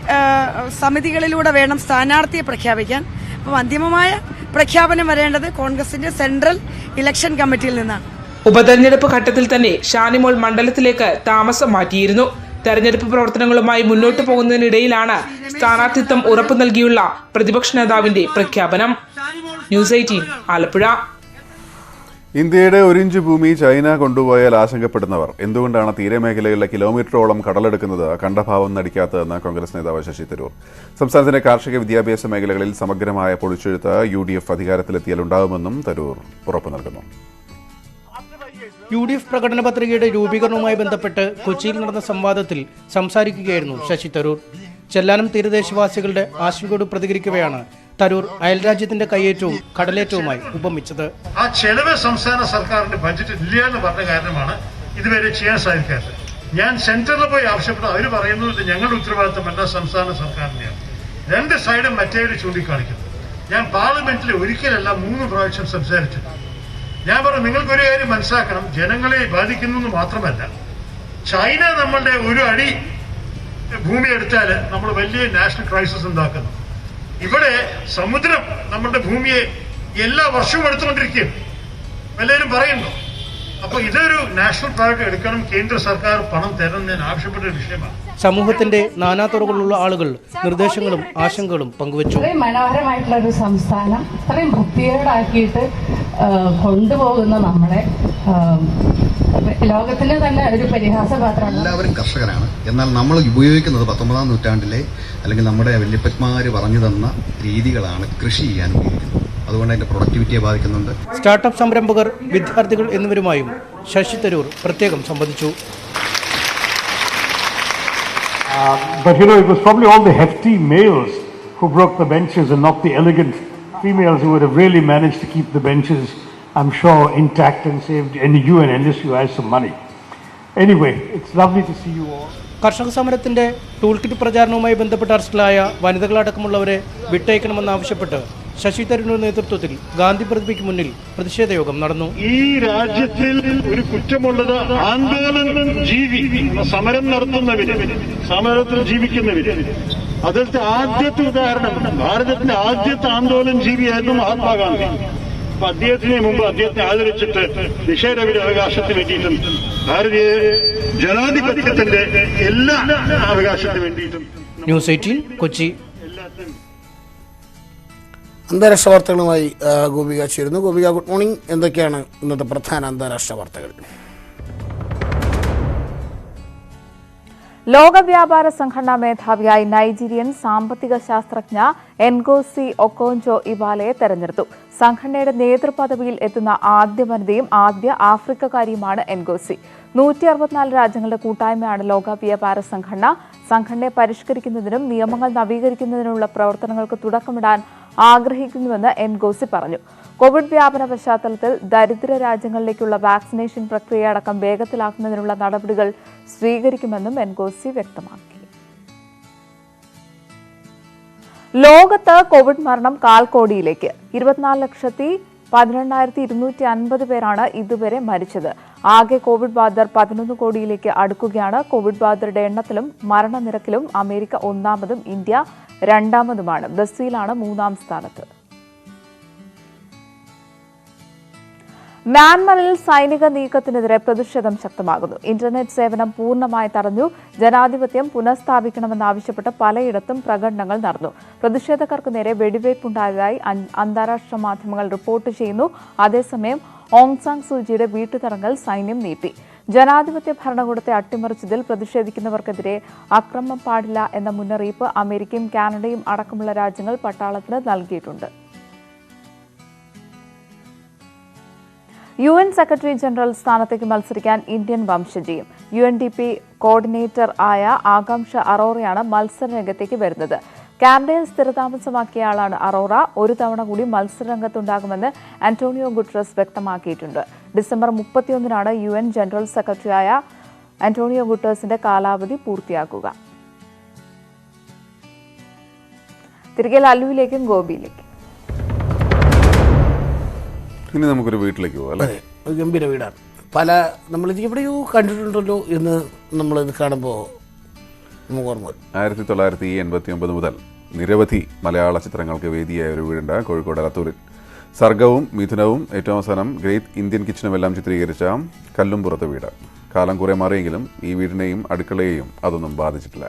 സമിതികളിലൂടെ വേണം സ്ഥാനാർത്ഥിയെ പ്രഖ്യാപിക്കാൻ. അപ്പം അന്തിമമായ പ്രഖ്യാപനം വരേണ്ടത് കോൺഗ്രസിന്റെ സെൻട്രൽ ഇലക്ഷൻ കമ്മിറ്റിയിൽ നിന്നാണ്. ഉപതെരഞ്ഞെടുപ്പ് ഘട്ടത്തിൽ തന്നെ ഷാനിമോൾ മണ്ഡലത്തിലേക്ക് താമസം മാറ്റിയിരുന്നു. തെരഞ്ഞെടുപ്പ് പ്രവർത്തനങ്ങളുമായി മുന്നോട്ടു പോകുന്നതിനിടയിലാണ് സ്ഥാനാർത്ഥിത്വം ഉറപ്പു നൽകിയുള്ള പ്രതിപക്ഷ നേതാവിന്റെ പ്രഖ്യാപനം. ന്യൂസ് 18 ആലപ്പുഴ. ഇന്ത്യയുടെ 1 ഇഞ്ച് ഭൂമി ചൈന കൊണ്ടുപോയാൽ ആശങ്കപ്പെടുന്നവർ എന്തുകൊണ്ടാണ് തീരമേഖലയിലെ കിലോമീറ്ററോളം കടലെടുക്കുന്നത് കണ്ടഭാവം നടിക്കാത്തതെന്ന് കോൺഗ്രസ് നേതാവ് ശശി തരൂർ. സംസ്ഥാനത്തിന്റെ കാർഷിക വിദ്യാഭ്യാസ മേഖലകളിൽ സമഗ്രമായ പൊളിച്ചെഴുത്ത് UDF അധികാരത്തിലെത്തിയാൽ ഉണ്ടാകുമെന്നും തരൂർ ഉറപ്പു നൽകുന്നു. UDF പ്രകടന പത്രികയുടെ രൂപീകരണവുമായി ബന്ധപ്പെട്ട് കൊച്ചിയിൽ നടന്ന സംവാദത്തിൽ സംസാരിക്കുകയായിരുന്നു ശശി തരൂർ. ചെല്ലാനം തീരദേശവാസികളുടെ ആശങ്കയോട് പ്രതികരിക്കവെയാണ് തരൂർ അയൽരാജ്യത്തിന്റെ കയ്യേറ്റവും കടലേറ്റവുമായി ഉപമിച്ചത്. ആ ചെലവ് സംസ്ഥാന സർക്കാരിന്റെ ബജറ്റ് ഇല്ല എന്ന് പറഞ്ഞ കാരണമാണ് ഇതുവരെ ചെയ്യാൻ സാധിക്കാത്തത്. ഞാൻ സെന്ററിൽ പോയി ആവശ്യപ്പെട്ടു, അവർ പറയുന്നത് ഞങ്ങളുടെ ഉത്തരവാദിത്തമല്ല, സംസ്ഥാന സർക്കാരിന്റെയാണ്. 2 സൈഡും മറ്റേവര് ചൂണ്ടിക്കാണിക്കുന്നു. ഞാൻ പാർലമെന്റിൽ ഒരിക്കലല്ല 3 പ്രാവശ്യം സംസാരിച്ചു. ഞാൻ പറഞ്ഞു, നിങ്ങൾക്കൊരു കാര്യം മനസ്സിലാക്കണം, ജനങ്ങളെ ബാധിക്കുന്നു മാത്രമല്ല, ചൈന നമ്മളുടെ 1 അടി ഭൂമി എടുത്താൽ നമ്മൾ വലിയ നാഷണൽ ക്രൈസിസ് ഉണ്ടാക്കുന്നു. ഇവിടെ സമുദ്രം നമ്മുടെ ഭൂമിയെ എല്ലാ വർഷവും എടുത്തുകൊണ്ടിരിക്കുകയും എല്ലാവരും പറയുന്നു. അപ്പൊ ഇതൊരു നാഷണൽ പ്രയോറിറ്റി എടുക്കണം, കേന്ദ്ര സർക്കാർ പണം തരണം ഞാൻ ആവശ്യപ്പെട്ട ഒരു വിഷയമാണ്. സമൂഹത്തിന്റെ നാനാതുറകളിലുള്ള ആളുകൾ നിർദ്ദേശങ്ങളും ആശങ്കകളും പങ്കുവച്ചു. ഇത്രയും മനോഹരമായിട്ടുള്ള ഒരു സംസ്ഥാനം ഇത്രയും വൃത്തികേടാക്കിയിട്ട് കൊണ്ടുപോകുന്ന നമ്മളെ ലോകത്തിന് തന്നെ ഒരു പരിഹാസപാത്രമാണ്. എല്ലാവരും കർഷകരാണ്. എന്നാൽ നമ്മൾ ഉപയോഗിക്കുന്നത് 19ാം നൂറ്റാണ്ടിലെ അല്ലെങ്കിൽ നമ്മുടെ വല്യപ്പന്മാർ പറഞ്ഞു തന്ന രീതികളാണ് കൃഷി ചെയ്യാൻ ഉപയോഗിക്കുന്നത്. അതുകൊണ്ട് അതിന്റെ പ്രൊഡക്ടിവിറ്റിയെ ബാധിക്കുന്നുണ്ട്. സ്റ്റാർട്ടപ്പ് സംരംഭകർ, വിദ്യാർത്ഥികൾ എന്നിവരുമായും ശശി തരൂർ പ്രത്യേകം സംവദിച്ചു. But you know, it was probably all the hefty males who broke the benches and not the elegant females who would have really managed to keep the benches, I'm sure, intact and saved NU and NSU as some money. Anyway, it's lovely to see you all. കർഷക സമരത്തിന്റെ tool kit പ്രചാരണവുമായി ബന്ധപ്പെട്ട് അറസ്റ്റിലായ വനിതകളടക്കമുള്ളവരെ വിട്ടയക്കണമെന്നാവശ്യപ്പെട്ട് ശശി തരൂരിന്റെ നേതൃത്വത്തിൽ ഗാന്ധി പ്രതിമയ്ക്ക് മുന്നിൽ പ്രതിഷേധ യോഗം നടന്നു. ഈ രാജ്യത്തിൽ ഒരു കുറ്റമുള്ളത് ആന്തോളൻ ജീവി, സമരം നടത്തുന്നവര്, സമരത്തിൽ ജീവിക്കുന്നവര്. അതിലത്തെ ആദ്യത്തെ ഉദാഹരണം ഭാരതത്തിന്റെ ആദ്യത്തെ ആന്തോളൻ ജീവിയായിരുന്നു മഹാത്മാഗാന്ധി. അപ്പൊ അദ്ദേഹത്തിന് മുമ്പ് അദ്ദേഹത്തെ ആദരിച്ചിട്ട് നിഷേധവിന്റെ അവകാശത്തിന് വേണ്ടിയിട്ടും ഭാരതീയ ജനാധിപത്യത്തിന്റെ എല്ലാ അവകാശത്തിന് വേണ്ടിയിട്ടും. ന്യൂസ് 18 കൊച്ചി. അന്താരാഷ്ട്ര വാർത്തകളുമായി ഗോപിക ചേരുന്നു. Gopika, good morning. എന്തൊക്കെയാണ് ഇന്നത്തെ പ്രധാന അന്താരാഷ്ട്ര വാർത്തകൾ? ലോക വ്യാപാര സംഘടനാ മേധാവിയായി നൈജീരിയൻ സാമ്പത്തിക ശാസ്ത്രജ്ഞ എൻഗോസി ഒക്കോഞ്ചോ ഇവാലയെ തെരഞ്ഞെടുത്തു. സംഘടനയുടെ നേതൃപദവിയിൽ എത്തുന്ന ആദ്യ വനിതയും ആദ്യ ആഫ്രിക്കക്കാരിയുമാണ് എൻഗോസി. 164 രാജ്യങ്ങളുടെ കൂട്ടായ്മയാണ് ലോക വ്യാപാര സംഘടന. സംഘടനയെ പരിഷ്കരിക്കുന്നതിനും നിയമങ്ങൾ നവീകരിക്കുന്നതിനുള്ള പ്രവർത്തനങ്ങൾക്ക് തുടക്കമിടാൻ ആഗ്രഹിക്കുന്നുവെന്ന് എൻഗോസി പറഞ്ഞു. കോവിഡ് വ്യാപന പശ്ചാത്തലത്തിൽ ദരിദ്ര രാജ്യങ്ങളിലേക്കുള്ള വാക്സിനേഷൻ പ്രക്രിയയടക്കം വേഗത്തിലാക്കുന്നതിനുള്ള നടപടികൾ സ്വീകരിക്കുമെന്നും എൻഗോസി വ്യക്തമാക്കി. ലോകത്ത് കോവിഡ് മരണം 1/4 കോടിയിലേക്ക്. 24,12,250 പേരാണ് ഇതുവരെ മരിച്ചത്. ആകെ കോവിഡ് ബാധിതർ 11 കോടിയിലേക്ക് അടുക്കുകയാണ്. കോവിഡ് ബാധിതരുടെ എണ്ണത്തിലും മരണനിരക്കിലും അമേരിക്ക 1-ാമതും ഇന്ത്യ 2-ാമതുമാണ്. ബ്രസീലാണ് 3-ാം സ്ഥാനത്ത്. മ്യാൻമറിൽ സൈനിക നീക്കത്തിനെതിരെ പ്രതിഷേധം ശക്തമാകുന്നു. ഇന്റർനെറ്റ് സേവനം പൂർണ്ണമായി തടഞ്ഞു. ജനാധിപത്യം പുനഃസ്ഥാപിക്കണമെന്നാവശ്യപ്പെട്ട് പലയിടത്തും പ്രകടനങ്ങൾ നടന്നു. പ്രതിഷേധക്കാർക്ക് നേരെ വെടിവയ്പുണ്ടായതായി അന്താരാഷ്ട്ര മാധ്യമങ്ങൾ റിപ്പോർട്ട് ചെയ്യുന്നു. അതേസമയം ഓങ് സാങ് സൂചിയുടെ വീട്ടുതടങ്കൽ സൈന്യം നീട്ടി. ജനാധിപത്യ ഭരണകൂടത്തെ അട്ടിമറിച്ചതിൽ പ്രതിഷേധിക്കുന്നവർക്കെതിരെ അക്രമം പാടില്ല എന്ന മുന്നറിയിപ്പ് അമേരിക്കയും കാനഡയും അടക്കമുള്ള രാജ്യങ്ങൾ പട്ടാളത്തിന് നൽകിയിട്ടുണ്ട്. UN സെക്രട്ടറി ജനറൽ സ്ഥാനത്തേക്ക് മത്സരിക്കാൻ ഇന്ത്യൻ വംശജയും UNDP കോർഡിനേറ്റർ ആയ ആകാംക്ഷ അറോറയാണ് മത്സരരംഗത്തേക്ക് വരുന്നത്. കാനഡയിൽ സ്ഥിരതാമസമാക്കിയ ആളാണ് അറോറ. ഒരു തവണ കൂടി മത്സരരംഗത്തുണ്ടാകുമെന്ന് ആന്റോണിയോ ഗുട്ടറസ് വ്യക്തമാക്കിയിട്ടുണ്ട്. ഡിസംബർ 31-നാണ് UN ജനറൽ സെക്രട്ടറിയായ ആന്റോണിയോ ഗുട്ടറസിന്റെ കാലാവധി പൂർത്തിയാക്കുക. തിരികെ ലല്ലുവിലേക്കും ഗോപിയിലേക്കും. ഇനി നമുക്കൊരു വീട്ടിലേക്ക് പോകാം അല്ലേ? ഒരു ഗംഭീര വീടാണ്. നമ്മളിത് എവിടെയോ കണ്ടിട്ടുണ്ടല്ലോ എന്ന് നമ്മളിത് കാണുമ്പോൾ നമുക്ക് ഓർമ്മ വരും. 1989 മുതൽ നിരവധി മലയാള ചിത്രങ്ങൾക്ക് വേദിയായ ഒരു വീടുണ്ട് കോഴിക്കോട് എലത്തൂരിൽ. സർഗവും മിഥുനവും ഏറ്റവും അവസാനം ഗ്രേറ്റ് ഇന്ത്യൻ കിച്ചനുമെല്ലാം ചിത്രീകരിച്ച കല്ലുംപുറത്ത് വീട്. കാലം കുറെ മാറിയെങ്കിലും ഈ വീടിനെയും അടുക്കളയെയും അതൊന്നും ബാധിച്ചിട്ടില്ല.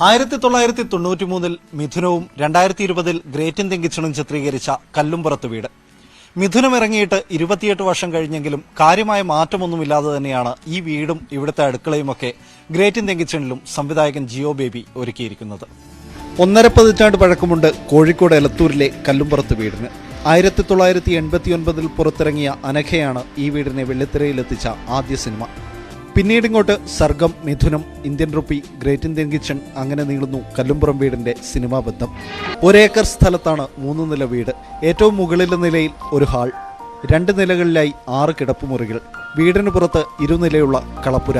1993 മിഥുനവും 2020 ഗ്രേറ്റ് ഇന്ത്യൻ കിച്ചണും ചിത്രീകരിച്ച കല്ലുംപുറത്ത് വീട്. മിഥുനം ഇറങ്ങിയിട്ട് 28 വർഷം കഴിഞ്ഞെങ്കിലും കാര്യമായ മാറ്റമൊന്നുമില്ലാതെ തന്നെയാണ് ഈ വീടും ഇവിടുത്തെ അടുക്കളയുമൊക്കെ ഗ്രേറ്റ് ഇന്ത്യൻ കിച്ചണിലും സംവിധായകൻ ജിയോ ബേബി ഒരുക്കിയിരിക്കുന്നത്. 1.5 പതിറ്റാണ്ട് പഴക്കമുണ്ട് കോഴിക്കോട് എലത്തൂരിലെ കല്ലുംപുറത്ത് വീടിന്. 1989 പുറത്തിറങ്ങിയ അനഘയാണ് ഈ വീടിനെ വെള്ളിത്തിരയിലെത്തിച്ച ആദ്യ സിനിമ. പിന്നീടിങ്ങോട്ട് Sargam, Mithunam, Indian rupee, great Indian kitchen അങ്ങനെ നീളുന്നു കല്ലുംപുറം വീടിന്റെ സിനിമാ ബന്ധം. 1 ഏക്കർ സ്ഥലത്താണ് 3 നില വീട്. ഏറ്റവും മുകളിലെ നിലയിൽ ഒരു ഹാൾ, 2 നിലകളിലായി 6 കിടപ്പുമുറികൾ, വീടിന് പുറത്ത് 2 നിലയുള്ള കളപ്പുര.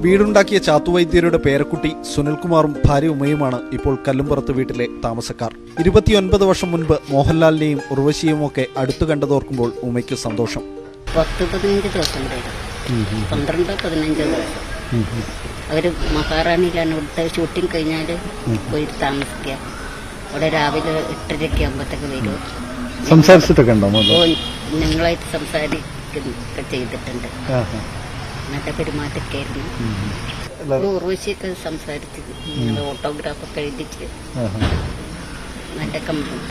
വീടുണ്ടാക്കിയ ചാത്തുവൈദ്യരുടെ പേരക്കുട്ടി സുനിൽകുമാറും ഭാര്യ ഉമയുമാണ് ഇപ്പോൾ കല്ലുംപുറത്ത് വീട്ടിലെ താമസക്കാർ. 29 വർഷം മുൻപ് മോഹൻലാലിനെയും ഉർവശിയും ഒക്കെ അടുത്തു കണ്ടതോർക്കുമ്പോൾ ഉമയ്ക്ക് സന്തോഷം. 10-15 ദിവസം 12-15 ദിവസം അവര് മഹാറാണിയിലാണ് ഇവിടുത്തെ ഷൂട്ടിംഗ് കഴിഞ്ഞാൽ പോയി താമസിക്കുക. അവിടെ രാവിലെ 8:30 ആകുമ്പോഴത്തേക്ക് വരും. സംസാരിച്ചിട്ടൊക്കെ ഉണ്ടോ? ഞങ്ങളായിട്ട് സംസാരിക്കുകയൊക്കെ ചെയ്തിട്ടുണ്ട്. നല്ല പെരുമാറ്റൊക്കെയായിരുന്നു. ഉർവശിയൊക്കെ സംസാരിച്ച് ഓട്ടോഗ്രാഫൊക്കെ എഴുതിച്ച് നല്ല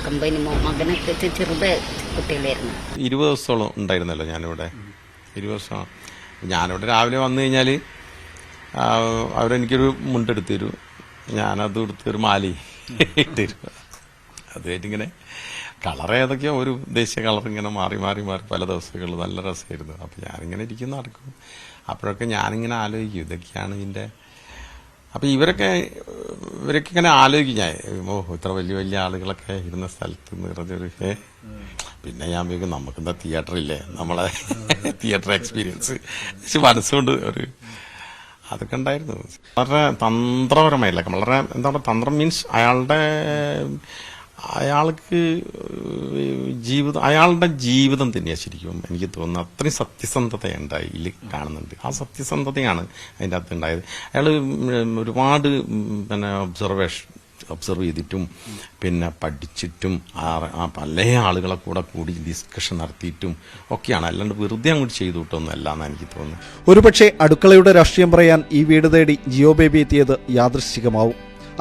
കമ്പനി മകനൊക്കെ ചെറുത് കുട്ടികളായിരുന്നു. 20 ദിവസത്തോളം ഉണ്ടായിരുന്നല്ലോ ഞാനിവിടെ. 20 ദിവസം ഞാനിവിടെ രാവിലെ വന്നു കഴിഞ്ഞാൽ അവരെനിക്കൊരു മുണ്ടെടുത്ത് തരും. ഞാനത് എടുത്തൊരു മാലി ഇട്ടുതരും. അതുമായിട്ടിങ്ങനെ കളർ ഏതൊക്കെയോ ഒരു ദേശീയ കളർ ഇങ്ങനെ മാറി മാറി മാറി പല ദിവസങ്ങൾ നല്ല രസമായിരുന്നു. അപ്പം ഞാനിങ്ങനെ ഇരിക്കും നടക്കും. അപ്പോഴൊക്കെ ഞാനിങ്ങനെ ആലോചിക്കും ഇതൊക്കെയാണ് ഇതിൻ്റെ. അപ്പം ഇവരൊക്കെ ഇങ്ങനെ ആലോചിക്കും ഞാൻ, ഇത്ര വലിയ വലിയ ആളുകളൊക്കെ ഇരുന്ന സ്ഥലത്ത് നിറഞ്ഞൊരു പിന്നെ ഞാൻ വിചാരിക്കും നമുക്കെന്താ തിയേറ്ററില്ലേ, നമ്മളെ തിയേറ്റർ എക്സ്പീരിയൻസ് മനസ്സുകൊണ്ട് ഒരു അതൊക്കെ ഉണ്ടായിരുന്നു. വളരെ തന്ത്രപരമായില്ല, വളരെ എന്താ പറയുക, തന്ത്രം മീൻസ് അയാൾക്ക് അയാളുടെ ജീവിതം തന്നെയാണ് ശരിക്കും എനിക്ക് തോന്നുന്നത്. അത്രയും സത്യസന്ധതയുണ്ട് അതിൽ കാണുന്നുണ്ട്. ആ സത്യസന്ധതയാണ് അതിൻ്റെ അകത്ത് ഉണ്ടായത്. അയാൾ ഒരുപാട് ഒബ്സർവ് ചെയ്തിട്ടും പിന്നെ പഠിച്ചിട്ടും പല ആളുകളെ കൂടി ഡിസ്കഷൻ നടത്തിയിട്ടും ഒക്കെയാണ്. അല്ലാണ്ട് വെറുതെ അങ്ങോട്ട് ചെയ്തു വിട്ടൊന്നുമല്ല എന്നാണ് എനിക്ക് തോന്നുന്നത്. ഒരുപക്ഷെ അടുക്കളയുടെ രാഷ്ട്രീയം പറയാൻ ഈ വീട് തേടി ജിയോ ബേബി എത്തിയത് യാദൃശ്ചികമാവും,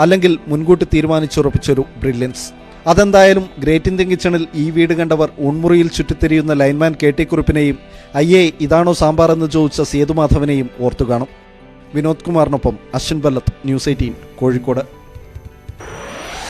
അല്ലെങ്കിൽ മുൻകൂട്ടി തീരുമാനിച്ചുറപ്പിച്ചൊരു ബ്രില്യൻസ്. അതെന്തായാലും ഗ്രേറ്റ് ഇന്ത്യൻ കിച്ചണിൽ ഈ വീട് കണ്ടവർ ഊൺമുറിയിൽ ചുറ്റിത്തിരിയുന്ന ലൈൻമാൻ KT കുറുപ്പിനെയും അയ്യേ ഇതാണോ സാമ്പാർ എന്ന് ചോദിച്ച സേതുമാധവനെയും ഓർത്തുകാണും. വിനോദ് കുമാറിനൊപ്പം അശ്വിൻ ബല്ലത്ത്, ന്യൂസ് 18 കോഴിക്കോട്.